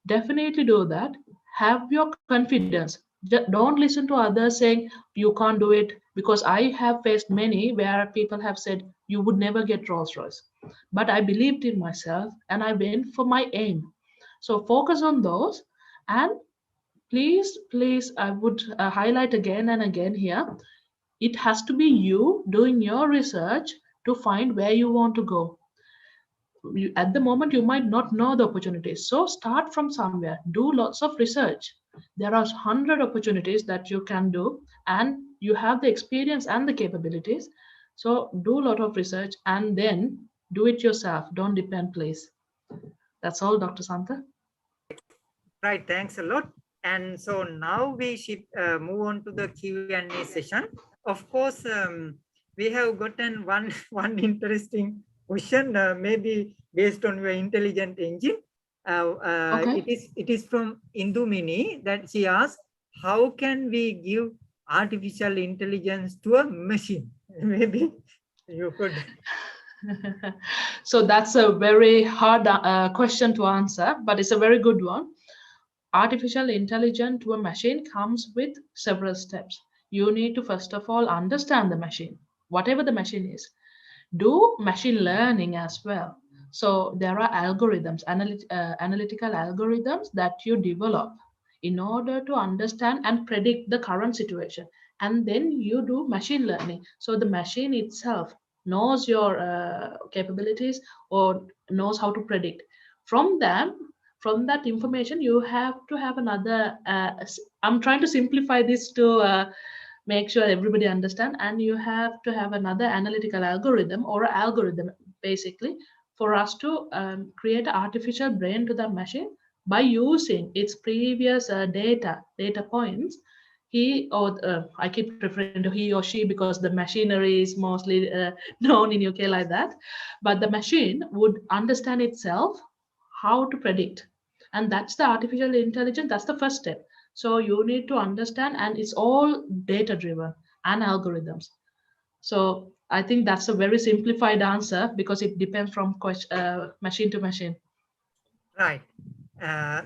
Definitely do that. Have your confidence. Don't listen to others saying you can't do it, because I have faced many where people have said you would never get Rolls Royce. But I believed in myself and I went for my aim. So focus on those, and please, I would highlight again and again here, it has to be you doing your research to find where you want to go. At the moment, you might not know the opportunities. So start from somewhere, do lots of research. There are 100 opportunities that you can do, and you have the experience and the capabilities. So do a lot of research and then do it yourself. Don't depend, please. That's all, Dr. Santa. Right, thanks a lot. And so now we should move on to the Q&A session. Of course, we have gotten one interesting question, maybe based on your intelligent engine. Okay. It is from Indumini that she asks, how can we give artificial intelligence to a machine? Maybe you could. So that's a very hard question to answer, but it's a very good one. Artificial intelligence to a machine comes with several steps. You need to first of all understand the machine, whatever the machine is. Do machine learning as well. So there are algorithms, analytical algorithms that you develop in order to understand and predict the current situation. And then you do machine learning. So the machine itself knows your capabilities or knows how to predict. From them, from that information, you have to have another. I'm trying to simplify this to make sure everybody understand, and you have to have another analytical algorithm or algorithm basically for us to create an artificial brain to the machine by using its previous data points. He or I keep referring to he or she because the machinery is mostly known in UK like that, but the machine would understand itself how to predict, and that's the artificial intelligence. That's the first step. So you need to understand, and it's all data driven and algorithms. So I think that's a very simplified answer because it depends from machine to machine. Right.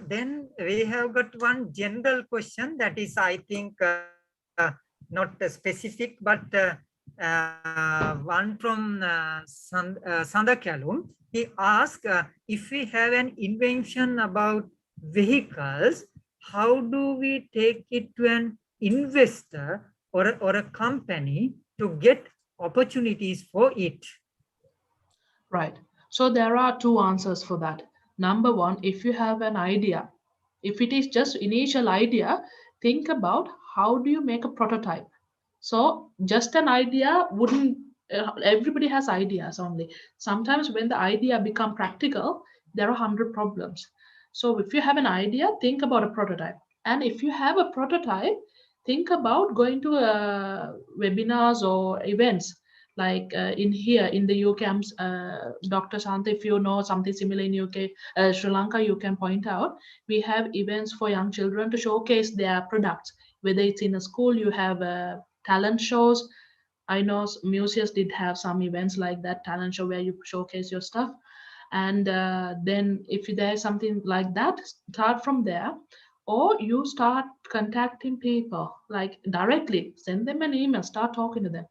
Then we have got one general question that is, I think, not specific, but one from Sanda Kalum. He asked, if we have an invention about vehicles, how do we take it to an investor or a company to get opportunities for it? Right. So there are two answers for that. Number one, if you have an idea, if it is just initial idea, think about how do you make a prototype. So just an idea wouldn't, everybody has ideas only. Sometimes when the idea become practical, there are 100 problems. So if you have an idea, think about a prototype. And if you have a prototype, think about going to webinars or events like in here in the UK. Dr. Shanta, if you know something similar in UK, Sri Lanka, you can point out. We have events for young children to showcase their products. Whether it's in a school, you have talent shows. I know museums did have some events like that, talent show where you showcase your stuff. And then if there's something like that, start from there. Or you start contacting people like directly, send them an email, start talking to them.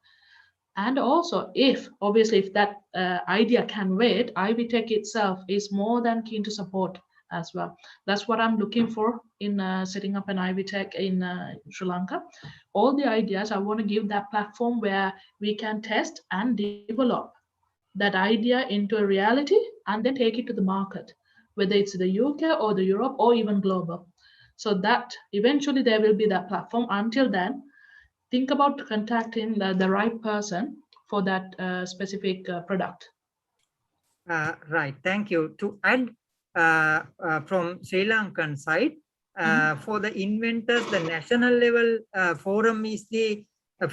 And also, if obviously if that idea can wait, Ivy Tech itself is more than keen to support as well. That's what I'm looking for in setting up an Ivy Tech in Sri Lanka. All the ideas, I want to give that platform where we can test and develop that idea into a reality and then take it to the market, whether it's the UK or the Europe or even global. So that eventually there will be that platform. Until then, think about contacting the right person for that specific product. Right, thank you. To add from Sri Lankan side, for the inventors, the national level forum is the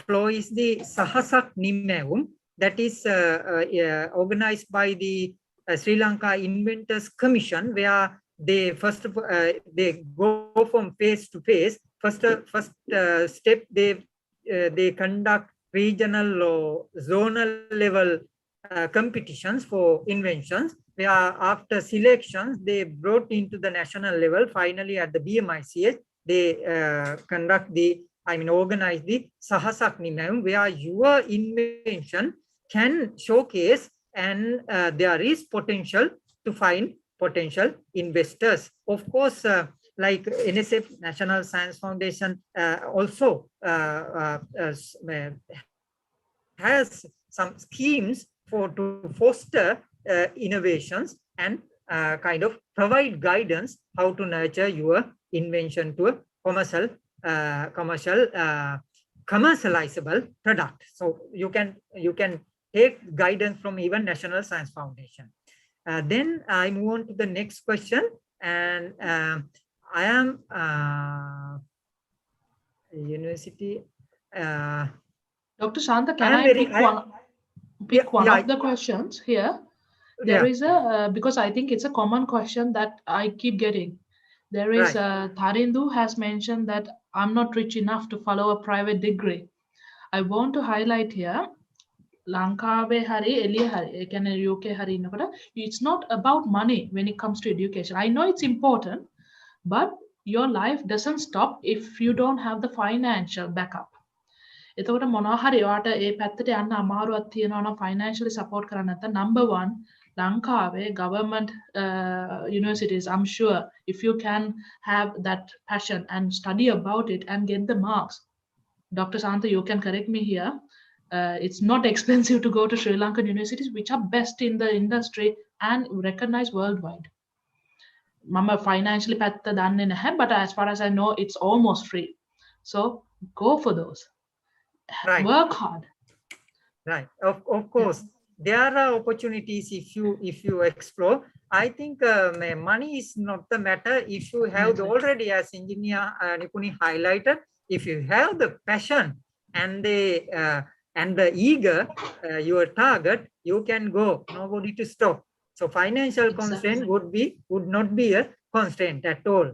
floor is the Sahasak Nimmeum, that is organized by the Sri Lanka Inventors Commission, where they first of they go from face to face. First step, they conduct regional or zonal level competitions for inventions, where after selections they brought into the national level. Finally, at the BMICS, they organize the Sahasak Nimam, where your invention can showcase, and there is potential to find potential investors. Of course, like NSF, National Science Foundation, also has some schemes to foster innovations and kind of provide guidance how to nurture your invention to a commercial commercializable product. So you can take guidance from even National Science Foundation. Then I move on to the next question, and I am university. Dr. Shanta, can I pick one of the questions here? There is a, because I think it's a common question that I keep getting. There is Tharindu has mentioned that I'm not rich enough to follow a private degree. I want to highlight here, Lankave hari, Elia hari, UK hari, it's not about money when it comes to education. I know it's important, but your life doesn't stop if you don't have the financial backup. එතකොට මොනවා හරි ඔයාට ඒ පැත්තට යන්න අමාරුවක් තියෙනවා නම් financially support කරන්න නැත්නම් number 1 ලංකාවේ government universities, I'm sure if you can have that passion and study about it and get the marks, Dr. Santa, you can correct me here, it's not expensive to go to Sri Lankan universities which are best in the industry and recognized worldwide. Mama financially පැත්ත දන්නේ නැහැ, but as far as I know it's almost free, so go for those. Work hard. Right. Of course, there are opportunities if you explore. I think money is not the matter if you have already, as engineer Nipuni highlighted, if you have the passion and the eager your target, you can go. Nobody to stop. So financial constraint would not be a constraint at all.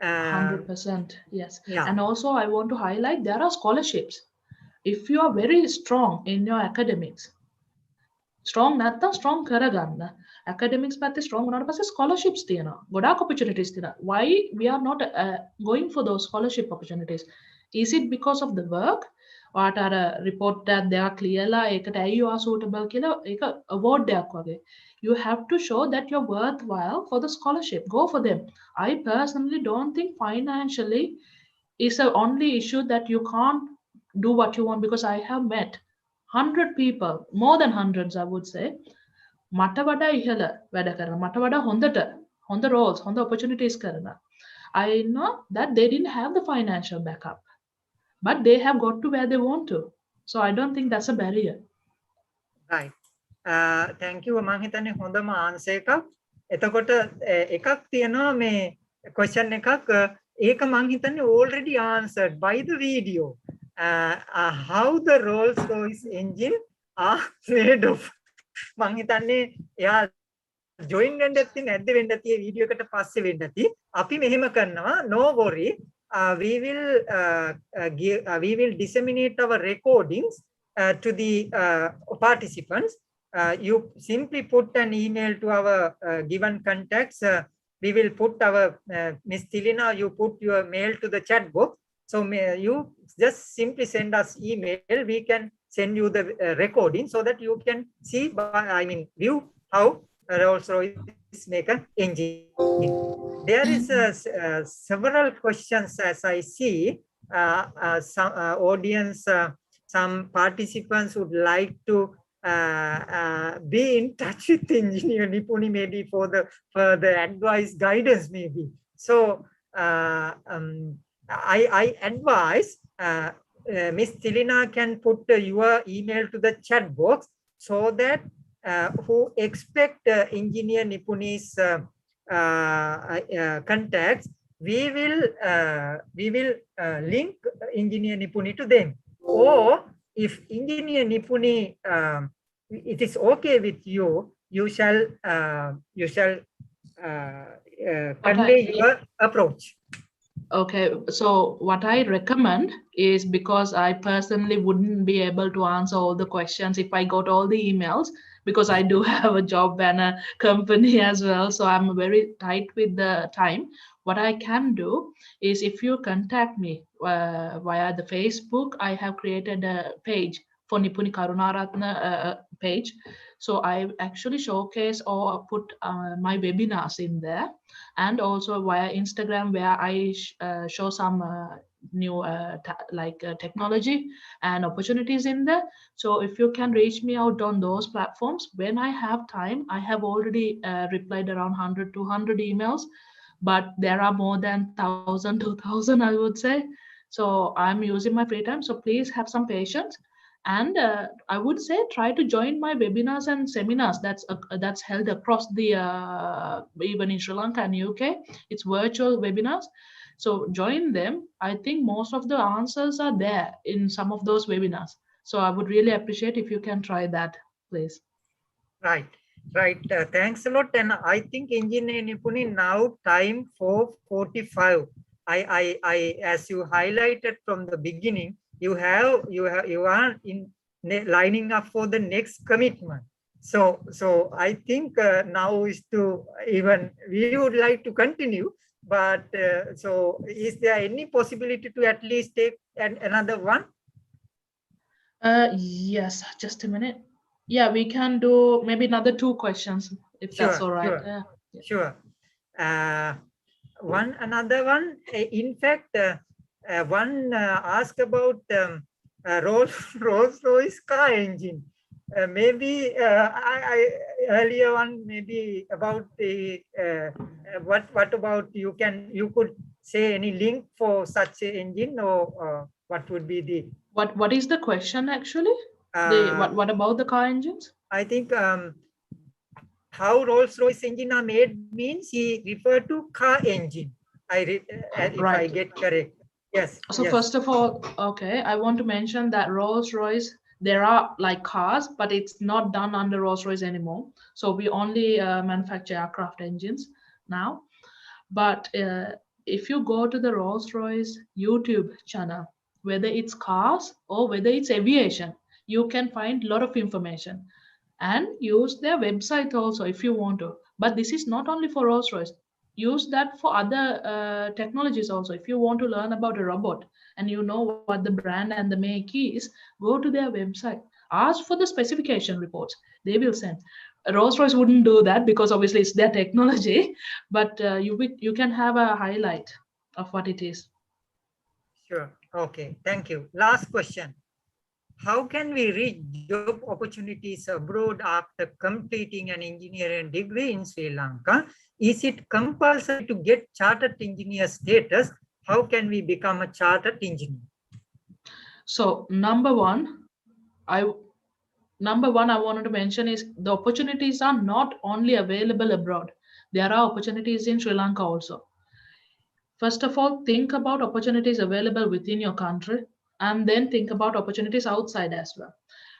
100%. Yes. And also I want to highlight there are scholarships. If you are very strong in your academics, strong නැත්තම් strong කරගන්න, academics පැත්තේ strong වුණාට පස්සේ scholarships තියෙනවා, ගොඩාක් opportunities තියෙනවා. Why we are not going for those scholarship opportunities? Is it because of the work? ඔයාට අර report එකක් දෙයක් ලියලා ඒකට ඇයි ඔයා suitable කියලා ඒක award එකක් වගේ. You have to show that you're worthwhile for the scholarship. Go for them. I personally don't think financially is the only issue that you can't do what you want, because I have met 100 people, more than hundreds I would say, මට වඩා ඉහළ වැඩ කරන, මට වඩා හොඳ roles, හොඳ opportunities කරන. I know that they didn't have the financial backup, but they have got to where they want to. So I don't think that's a barrier. Right. Thank you. මම හිතන්නේ හොඳම answer එකක්. එතකොට එකක් තියෙනවා මේ question එකක්, ඒක මම හිතන්නේ already answered by the video. How the Rolls-Royce engine are made of. මම හිතන්නේ එයා join වෙන්න ඇති නැද්ද වෙන්න ඇති මේ වීඩියෝ එකට පස්සේ වෙන්න ඇති. අපි මෙහෙම කරනවා, no worry, we will disseminate our recordings to the participants. You simply put an email to our given contacts. We will put our Miss Tilina, you put your mail to the chat box. So you just simply send us email. We can send you the recording so that you can see, view how Rolls-Royce make an engine. There is several questions as I see. Some audience, some participants would like to be in touch with engineer Nipuni maybe for the further advice, guidance maybe. So I advise Miss Tilina can put your email to the chat box so that who expect engineer Nipuni's contacts, we will link engineer Nipuni to them. Or if engineer Nipuni, it is okay with you, you shall convey your approach. Okay, so what I recommend is, because I personally wouldn't be able to answer all the questions if I got all the emails, because I do have a job and a company as well, so I'm very tight with the time. What I can do is, if you contact me via the Facebook, I have created a page for Nipuni Karunaratne page. So I actually showcase or put my webinars in there, and also via Instagram, where I show some new technology and opportunities in there. So if you can reach me out on those platforms, when I have time, I have already replied around 100-200 emails, but there are more than 1,000-2,000 I would say. So I'm using my free time. So please have some patience. And I would say try to join my webinars and seminars that's held across the even in Sri Lanka and UK. It's virtual webinars. So join them. I think most of the answers are there in some of those webinars. So I would really appreciate if you can try that, please. Right, right. Thanks a lot. And I think Engineer Nipuni, now time 4:45. As you highlighted from the beginning, you are lining up for the next commitment. So I think now is to even we would like to continue, but so is there any possibility to at least take another one? Yes, just a minute. Yeah, we can do maybe another 2 questions if that's all right. Sure. Another one. In fact, one asked about Rolls Royce car engine. Maybe I earlier one maybe about the what about you could say any link for such a engine, or what would be the what is the question actually? What about the car engines? I think how Rolls-Royce engine are made means he referred to car engine. If Right. I get correct. Yes. So yes. first of all, okay, I want to mention that Rolls-Royce, there are like cars, but it's not done under Rolls-Royce anymore. So we only manufacture aircraft engines now. But if you go to the Rolls-Royce YouTube channel, whether it's cars or whether it's aviation, you can find a lot of information and use their website also if you want to. But this is not only for Rolls-Royce. Use that for other technologies also. If you want to learn about a robot and you know what the brand and the make is, go to their website. Ask for the specification reports. They will send. Rolls-Royce wouldn't do that because obviously it's their technology, but you can have a highlight of what it is. Sure. Okay. Thank you. Last question. How can we reach job opportunities abroad after completing an engineering degree in Sri Lanka? Is it compulsory to get chartered engineer status? How can we become a chartered engineer? So number one, I wanted to mention is the opportunities are not only available abroad. There are opportunities in Sri Lanka also. First of all, think about opportunities available within your country and then think about opportunities outside as well.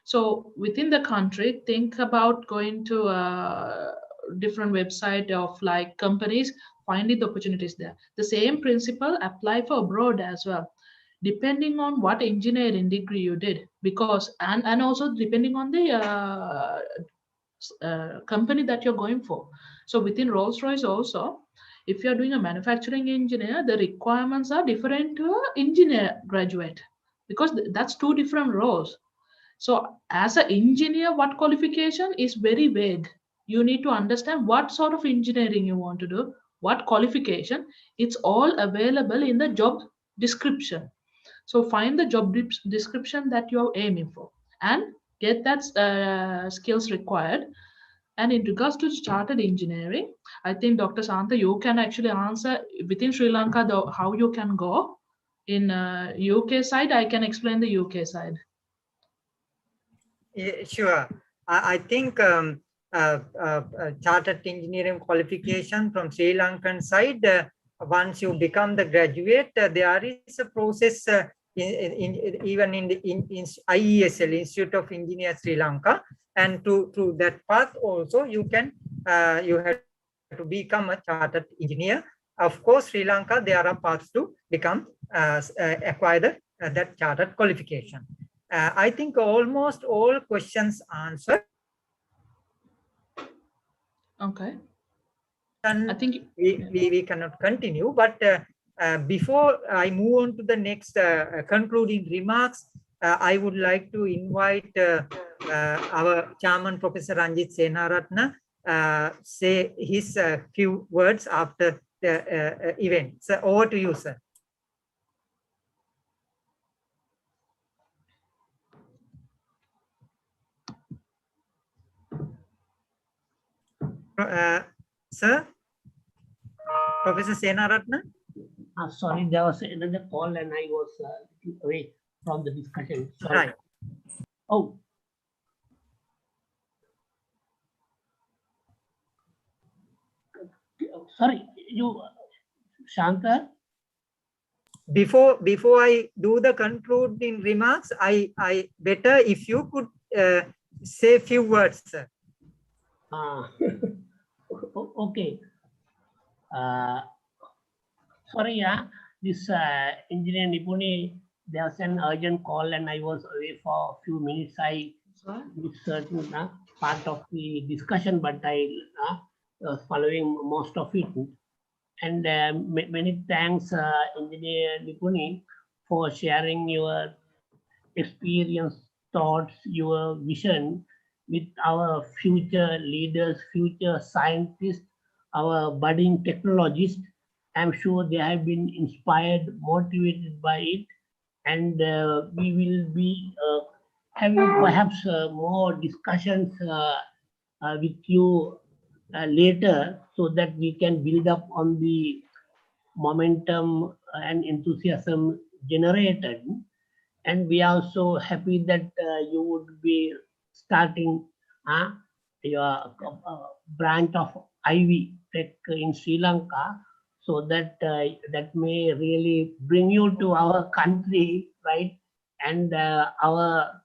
So within the country, think about going to a different website of like companies, finding the opportunities there. The same principle apply for abroad as well, depending on what engineering degree you did, because and also depending on the company that you're going for. So within Rolls-Royce also, if you're doing a manufacturing engineer, the requirements are different to an engineer graduate because that's 2 different roles. So as an engineer, what qualification is very vague. You need to understand what sort of engineering you want to do, what qualification. It's all available in the job description. So find the job description that you're aiming for and get that skills required. And in regards to chartered engineering, I think Dr. Santa, you can actually answer within Sri Lanka how you can go. In UK side, I can explain the UK side. Yeah, sure. I think chartered engineering qualification from Sri Lankan side, once you become the graduate, there is a process even in IESL, Institute of Engineers Sri Lanka, and through that path also you can you have to become a chartered engineer. Of course, Sri Lanka, there are paths to become acquire that chartered qualification. I think almost all questions answered. Okay. And I think we cannot continue, but before I move on to the next concluding remarks, I would like to invite our chairman, Professor Ranjit Senaratne, say his few words after the event. So over to you, sir. Sir, Professor Senaratne. Sorry, there was another call and I was away from the discussion. Sorry. Right. Oh. Sorry, you, Shankar? Before I do the concluding remarks, I better if you could say a few words, sir. Okay. Sorry, this engineer Nipuni, there was an urgent call and I was away for a few minutes. I missed certain part of the discussion, but I was following most of it. And many thanks, Engineer Nipuni, for sharing your experience, thoughts, your vision with our future leaders, future scientists, our budding technologists. I'm sure they have been inspired, motivated by it, and we will be having perhaps more discussions with you later so that we can build up on the momentum and enthusiasm generated. And we are so happy that you would be starting your branch of Ivy Tech in Sri Lanka, so that that may really bring you to our country, right? And our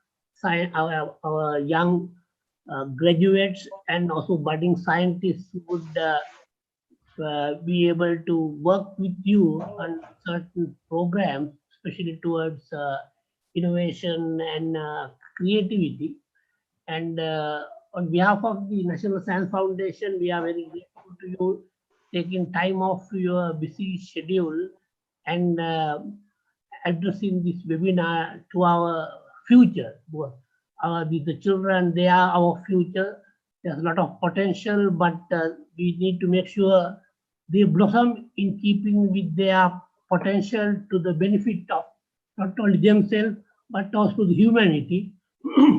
young graduates and also budding scientists would be able to work with you on certain programs, especially towards innovation and creativity. And on behalf of the National Science Foundation, we are very grateful to you taking time off your busy schedule and addressing this webinar to our future. The children, they are our future. There's a lot of potential, but we need to make sure they blossom in keeping with their potential to the benefit of not only themselves, but also the humanity.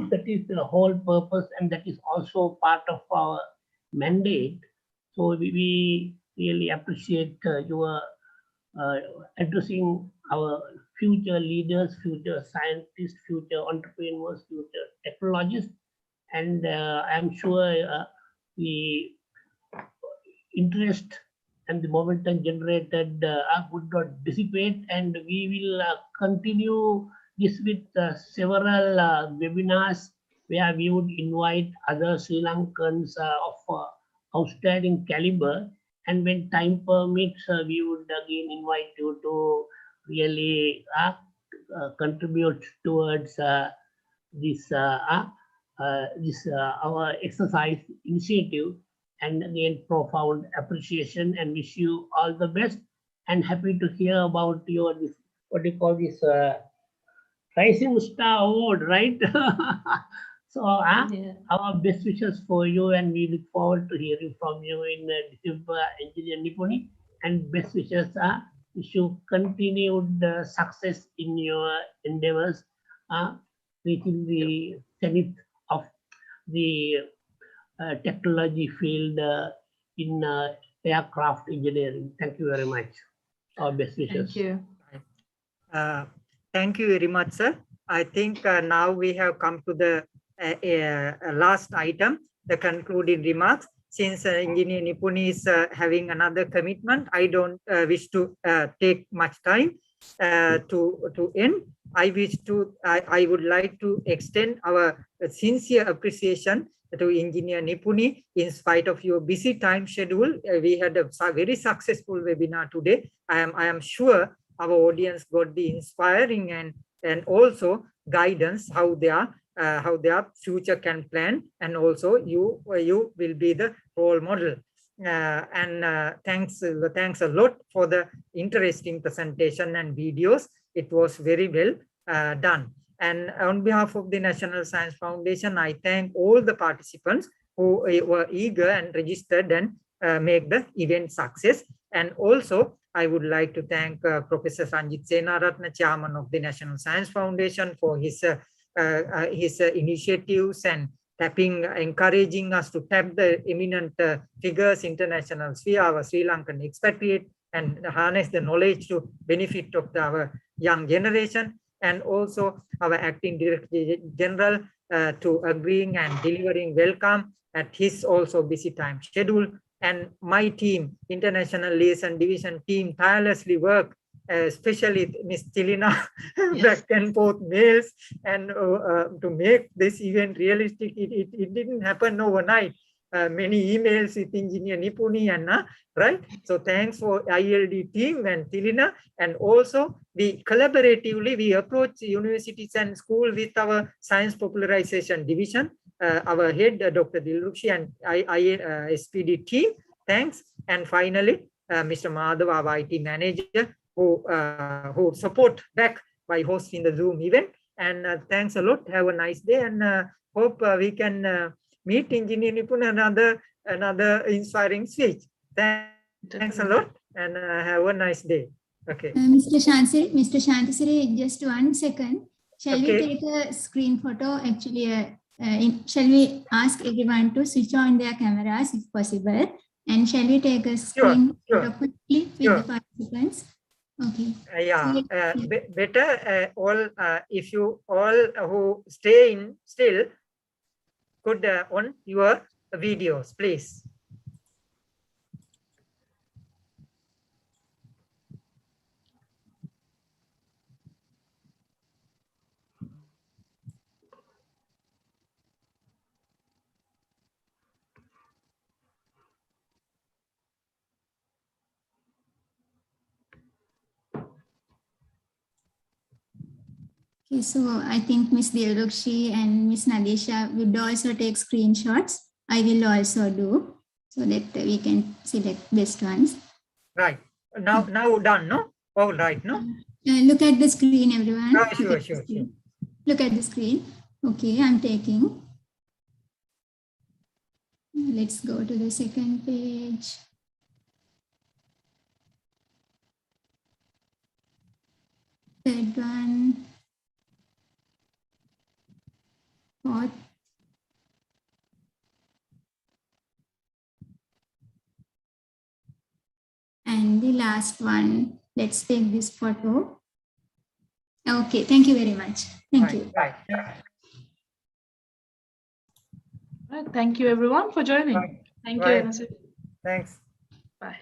That is the whole purpose, and that is also part of our mandate. So we really appreciate your addressing our future leaders, future scientists, future entrepreneurs, future technologists. And I'm sure the interest and the momentum generated would not dissipate, and we will continue this with several webinars where we would invite other Sri Lankans of outstanding caliber, and when time permits, we would again invite you to really contribute towards this our exercise initiative. And again, profound appreciation and wish you all the best, and happy to hear about your this, what do you call this, Rising Star Award, right? So our best wishes for you, and we look forward to hearing from you in December, Engineer Nipuni, and best wishes wish you continued success in your endeavors, reaching the zenith of the technology field in aircraft engineering. Thank you very much. Our best wishes. Thank you. Thank you very much, sir. I think now we have come to the last item, the concluding remarks. Since Engineer Nipuni is having another commitment, I don't wish to take much time to end. I would like to extend our sincere appreciation to Engineer Nipuni. In spite of your busy time schedule, we had a very successful webinar today. I am sure our audience got the inspiring and also guidance how their future can plan, and also you will be the role model. Thanks a lot for the interesting presentation and videos. It was very well done. And on behalf of the National Science Foundation, I thank all the participants who were eager and registered and make the event success. And also, I would like to thank Professor Sanjit Senaratne, Chairman of the National Science Foundation, for his initiatives and encouraging us to tap the eminent figures, international sphere, our Sri Lankan expatriate and harness the knowledge to benefit of our young generation, and also our acting director general to agreeing and delivering welcome at his also busy time schedule. And my team, International Liaison Division team, tirelessly work, especially Miss Tilina, back and forth mails, and to make this event realistic. It didn't happen overnight. Many emails with Engineer Nipuni and right. So thanks for ILD team and Tilina, and also we collaboratively we approach universities and school with our science popularization division, our head Dr. Dilrukshi and SPD team. Thanks. And finally, Mr. Madhav, our IT manager, who support back by hosting the Zoom event. And thanks a lot. Have a nice day, and hope we can meet Engineer Nipun another inspiring speech. Thanks a lot, and have a nice day. Okay. Mr. Shantasiri, just 1 second. Shall we take a screen photo? Actually, shall we ask everyone to switch on their cameras if possible? And shall we take a screen photo quickly with the participants? Okay. Better all if you all who stay in still could on your videos, please. Okay, so I think Miss Dilrukshi and Miss Nadisha would also take screenshots. I will also do, so that we can select best ones. Right. Now done, no? All right, no? Look at the screen, everyone. Sure. Look at the screen. Okay, I'm taking. Let's go to the second page. Third one. Fourth. And the last one. Let's take this photo. Okay, thank you very much. Thank you. Right. Thank you everyone for joining. Thank you. Thanks. Bye.